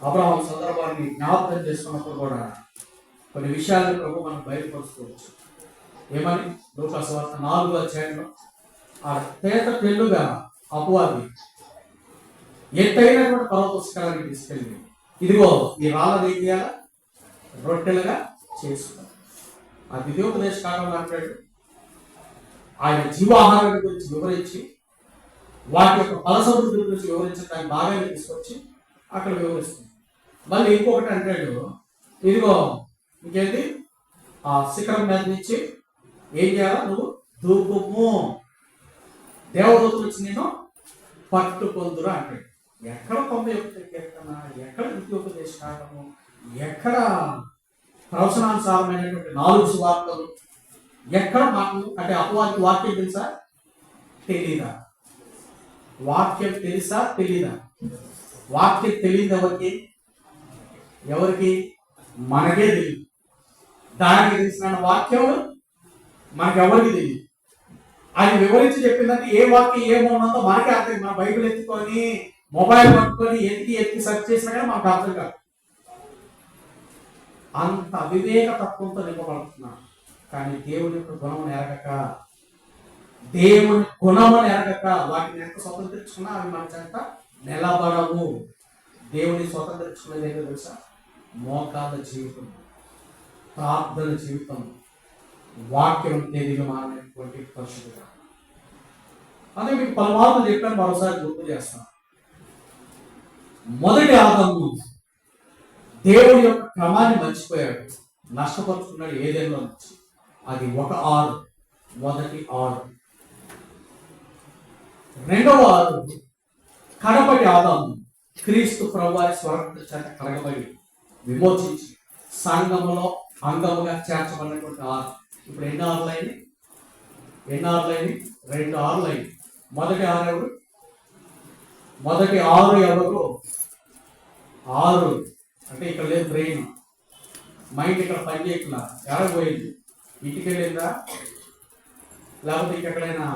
అబ్రహాం సందర్భాన్ని జ్ఞాపకం చేసుకున్నప్పుడు కూడా కొన్ని విషయాలను ప్రభు మనం బయలుపరుచుకోవచ్చు. ఏమని? లూకాసు వార్త 4వ అధ్యాయంలో ఆ తేట తెల్లుగా అపవాది ఎత్తైనటువంటి పర్వత పుస్తకానికి తీసుకెళ్ళి, ఇదిగో ఈ రాళ్ళని ఏం చేయాలా? రొట్టెలుగా చేసుకున్నాం. ఆ ద్వితీయోపదేశ కాలంలో అంటాడు, ఆయన జీవాహారాన్ని గురించి వివరించి, వాటి యొక్క ఫలసమృద్ధి గురించి వివరించడానికి బాగా తీసుకొచ్చి అక్కడ వివరిస్తుంది. మళ్ళీ ఇంకొకటి అంటాడు, ఇదిగో ఇంకేంటి, ఆ శిఖరం మీద నుంచి ఏం చేయాలా? నువ్వు దూకుము, దేవదూతలు వచ్చి నేను పట్టుకొందురా అంటాడు. ఎక్కడ 91 కీర్తన, ఎక్కడ ద్వితీయోపదేశ కాలము, ఎక్కడ ప్రవచనానుసారమైనటువంటి 4 సువార్తలు, ఎక్కడ మాకు అంటే అపవాది వాక్యం తెలుసా? తెలీదా? వాక్యం తెలుసా? తెలీదా? వాక్యం తెలియదు ఎవరికి? ఎవరికి? మనకే తెలియదు. దానికి తెలిసిన వాక్యం మనకి ఎవరికి తెలియదు. అది వివరించి చెప్పిందంటే ఏ వాక్యం ఏమవుతుందో మనకే అర్థం. మన బైబిల్ ఎత్తుకొని, మొబైల్ పట్టుకొని ఎత్తి సెర్చ్ చేసినా కానీ మనకు అర్థం కాదు. అంత అవివేక తత్వంతో నింపబడుతున్నాం. కానీ దేవుని యొక్క గుణమును ఎరగక, వాటిని ఎంత స్వతంత్రించుకున్నా అవి మన చెంత నిలబడవు. దేవుని స్వతంత్రించుకునేది ఏంటో తెలుసా? మోకాళ్ళ జీవితం, ప్రార్థన జీవితం, వాక్యం తేదీగా మారినటువంటి పరిశుద్ధత. అదే మీకు పలుమార్లు చెప్పాను, మరోసారి గుర్తు చేస్తాను. మొదటి ఆదాము దేవుని యొక్క క్రమాన్ని మర్చిపోయాడు, నష్టపరుచుకున్నాడు ఏదైనా నుంచి. అది ఒక 6, మొదటి 6. రెండవ 6 కడపటి ఆదాము క్రీస్తు ప్రభువారి స్వరక్త చేత కడగబడి విమోచించి సంఘములో అంగముగా చేర్చబడినటువంటి 6. ఇప్పుడు ఎన్ని 6 లైన్? 2 6 లైన్. మొదటి 6 ఎవరు? మొదటి 6 ఎవరు? 6 అంటే ఇక్కడ లేదు బ్రెయిన్, మైండ్ ఇక్కడ పని చేయకుండా ఎరగబోయింది. ఇంటికి వెళ్ళిందా? లేకపోతే ఇంకెక్కడైనా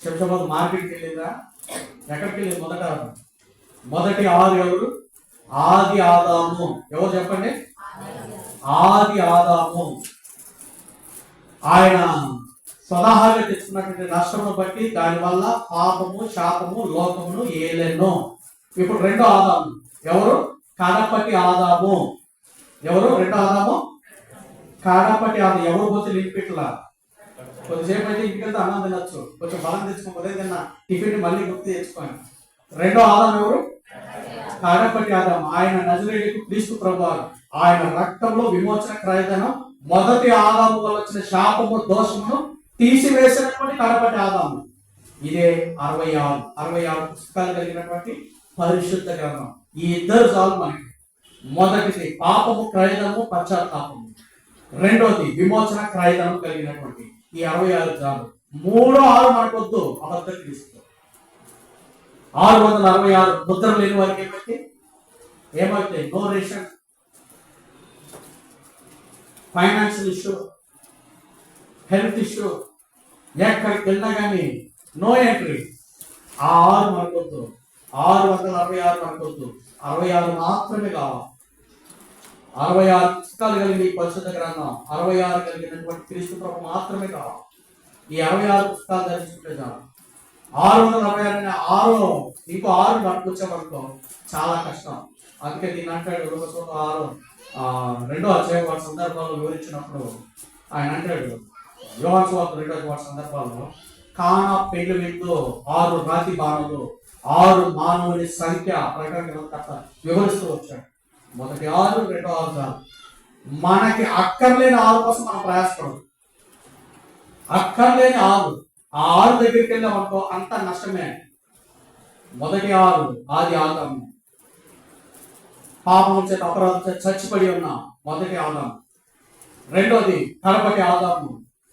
శంషాబాద్ మార్కెట్కి వెళ్ళిందా? ఎక్కడికి వెళ్ళింది? మొదటి 6 ఎవరు? ఆది ఆదాము. ఎవరు చెప్పండి? ఆది ఆదాము. ఆయన స్వతహాగా తెచ్చుకున్నటువంటి నష్టమును బట్టి దానివల్ల పాపము, శాపము లోకమును ఏలెను. ఇప్పుడు రెండో ఆదాము ఎవరు? కడపటి ఆదాము. ఎవరు? రెండో ఆదాము కడపటి ఆదాము. ఎవరు పోతే లింపిట్లా కొద్దిసేపు అయితే ఇంటికి వెళ్తే అన్నం తినచ్చు, కొంచెం బలం తెచ్చుకోకపోతే తిన్నా టిఫిన్ మళ్ళీ గుర్తు తెచ్చుకోండి. రెండో ఆదాము ఎవరు? కడపటి ఆదాము. ఆయన నజరేయుడు క్రీస్తు ప్రభువారు. ఆయన రక్తంలో విమోచన క్రయధనం, మొదటి ఆదాము వల్ల వచ్చిన శాపము, దోషమును తీసివేసినటువంటి కడపటి ఆదాము. ఇదే 66 పుస్తకాలు కలిగినటువంటి పరిశుద్ధ గ్రంథం. ఈ ఇద్దరు చాలు మనకి. మొదటిది పాపము, క్రయధనము, పశ్చాత్తాపము. రెండోది విమోచన క్రయధనం కలిగినటువంటి ఈ 66 చాలు. 3, 6 మనకొద్దు. అబద్ధ క్రీస్తు 666 ముద్ర లేని వారికి ఏమైతే no ration. Financial issue, health issue, ఎక్కడికి వెళ్ళినా కానీ నో ఎంట్రీ. ఆ 6 మనకొద్దు, 666 మనకొద్దు, 66 మాత్రమే కావాలి. 66 పుస్తకాలు కలిగి పరిశుద్ధ గ్రంథం, 66 కలిగినటువంటి క్రీస్తు ప్రభు మాత్రమే కావాలి. ఈ 66 పుస్తకాలు ధరించుకుంటే చాలు. 666 6 ఇంకో 6 పట్టుకొచ్చామనుకో చాలా కష్టం. అందుకే దీన్ని అంటాడు 2వ అధ్యాయం వాటి సందర్భాల్లో వివరించినప్పుడు ఆయన అంటాడు, యోహాను సువార్త 2వ అధ్యాయం సందర్భాల్లో, కానా పెళ్లి విందు 6 రాతి బాణలు, 6 మానవుని సంఖ్య ప్రకటన వివరిస్తూ వచ్చాడు. మొదటి 6, రెండో 6 చాలు. మనకి అక్కర్లేని 6 కోసం మనం ప్రయాసపడదు. అక్కర్లేని 6, ఆ 6 దగ్గరికి వెళ్ళామనుకో అంత నష్టమే. మొదటి 6 ఆది ఆదాము, పాపం చేత అపరాధం చేత చచ్చిపడి ఉన్నాం, మొదటి ఆదాము. రెండోది కడపటి ఆదాము,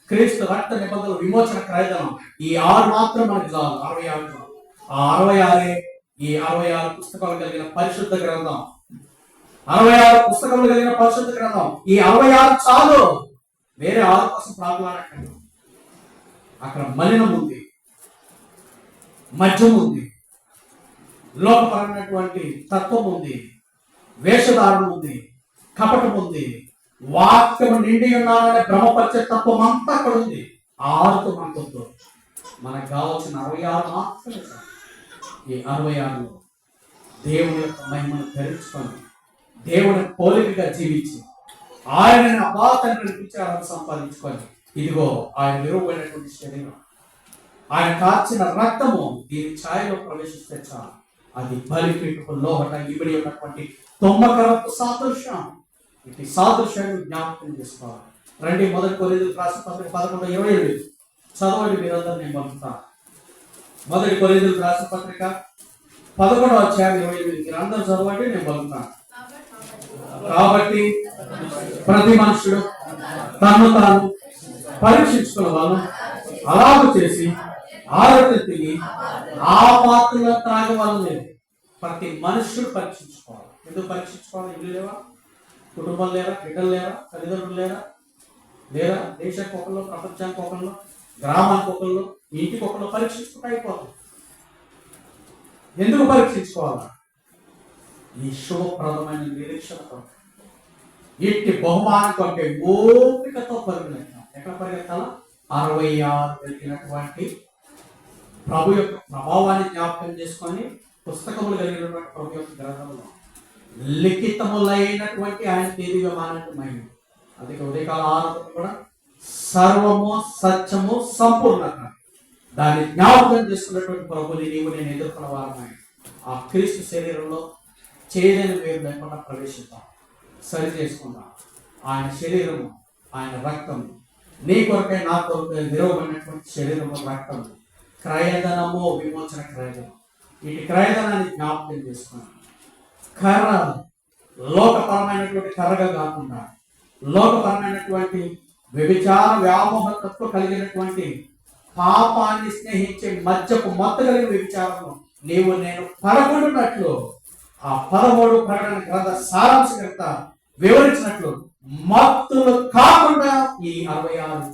క్రీస్తు రక్త నిబంధనల విమోచన క్రయధనం. ఈ 6 మాత్రం మనకి చాలు. 66 చాలు. ఆ 66 ఈ 66 పుస్తకాలు కలిగిన పరిశుద్ధ గ్రంథం. 66 పుస్తకములు కలిగిన పరిశుద్ధ గ్రంథం. ఈ 66 చాలు. వేరే 6 కోసం ప్రార్థన. అక్కడ మలినం ఉంది, మద్యం ఉంది, లోకపరమైనటువంటి తత్వం ఉంది, వేషధారణ ఉంది, కపటం ఉంది, వాక్యం నిండి ఉన్నామనే భ్రమపరిచే తత్వం అంతా అక్కడ ఉంది. 6తో మనకు మనకు కావాల్సిన 66 మాత్రమే. ఈ 66లో దేవుని యొక్క మహిమను ధరించుకొని దేవుని పోలికగా జీవించి ఆయన అపాతను నడిపించాలని సంపాదించుకొని, ఇదిగో ఆయన విరువైనటువంటి శరీరం, ఆయన కార్చిన రక్తము దీని ఛాయలో ప్రవేశిస్తే చాలు. అది బలిపీఠపు లోహట ఇబడి ఉన్నటువంటి తొమ్మకరపు సాదృశ్యం. ఇటు సాదృశ్యాన్ని జ్ఞాపకం చేసుకోవాలి. రండి, మొదటి కొరింథీయులకు రాసిన పత్రిక 11:27 చదవండి. మీరందరూ నేను పంపుతాను. మొదటి కొరింథీయులకు రాసిన పత్రిక 11వ అధ్యాయం 27 మీరందరూ చదవండి, నేను పంపుతాను. కాబట్టి ప్రతి మనుషుడు తను తాను పరీక్షించుకున్న వాళ్ళు అలాగ చేసి ఆరోగ్యం తిని ఆ పాత్రలో త్రాగవాళ్ళు లేదు. ప్రతి మనుషుడు పరీక్షించుకోవాలి. ఎందుకు పరీక్షించుకోవాలి? ఇల్లు లేవా, కుటుంబం లేరా, బిడ్డలు లేరా, తల్లిదండ్రులు లేరా, దేశానికి ఒకళ్ళు, ప్రపంచానికి ఒకళ్ళు, గ్రామానికి ఒకళ్ళు, ఇంటికి ఒకళ్ళు పరీక్షించుకుంటే అయిపోతుంది. ఎందుకు పరీక్షించుకోవాలా? ఈ శుభప్రదమైన నిరీక్షణతో, ఇట్టి బహుమానం కంటే ఓపికతో పరిగెత్తాం. ఎక్కడ పరిగెత్తాలా? 66 కలిగినటువంటి ప్రభు యొక్క ప్రభావాన్ని జ్ఞాపకం చేసుకొని పుస్తకములు కలిగినటువంటి ప్రభు యొక్క గ్రంథంలో లిఖితములైనటువంటి ఆయన తేదీయమానటువంటి మహిమ. అందుకే ఉదయకాల ఆరాధన కూడా సర్వము సత్యము సంపూర్ణత, దాన్ని జ్ఞాపకం చేసుకున్నటువంటి ప్రభుని నీవు నేను ఎదుర్కొన్న వారమై ఆ క్రీస్తు శరీరంలో చేయలేని వేరు లేకుండా ప్రవేశిద్దాం, సరి చేసుకుందాం. ఆయన శరీరము, ఆయన రక్తము, నీ కొరకై నా కొరకై విరవబడినటువంటి శరీరము, రక్తము, క్రయధనము, విమోచన క్రయధనం. ఇటు క్రయధనాన్ని జ్ఞాపకం చేసుకున్నాను. కర్ర లోకపరమైనటువంటి కర్రగా కాకుండా లోకపరమైనటువంటి వ్యభిచార వ్యామోహతత్వం కలిగినటువంటి పాపాన్ని స్నేహించే మధ్యపు మత్తు కలిగిన వ్యభిచారము నీవు నేను పడకుండానట్లు ఆ 13 ప్రకటన గ్రంథ సారాంశకర్త వివరించినట్లు మత్తులు కాకుండా ఈ 66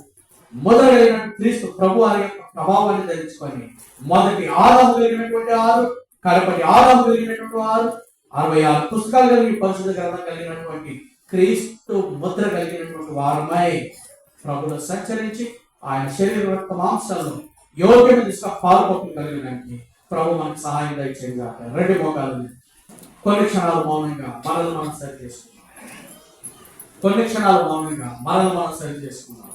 మొదలైన క్రీస్తు ప్రభు యొక్క ప్రభావాన్ని ధరించుకొని మొదటి ఆదాము కలిగినటువంటి 6, కడపటి ఆదాము కలిగినటువంటి 6, 66 పుస్తకాలు కలిగి పరిశుద్ధ గ్రంథం కలిగినటువంటి క్రీస్తు ముద్ర కలిగినటువంటి వారమై ప్రభులో సంచరించి ఆయన శరీర రక్త మాంసాలను యోగ్యమైన దిశగా పాల్పొక్కులు కలిగినానికి ప్రభు మనకు సహాయం దయచేయంగా. 2 మోకాలు కొన్ని క్షణాలు మౌనంగా మనల్ని మనం సరి చేసుకున్నాం.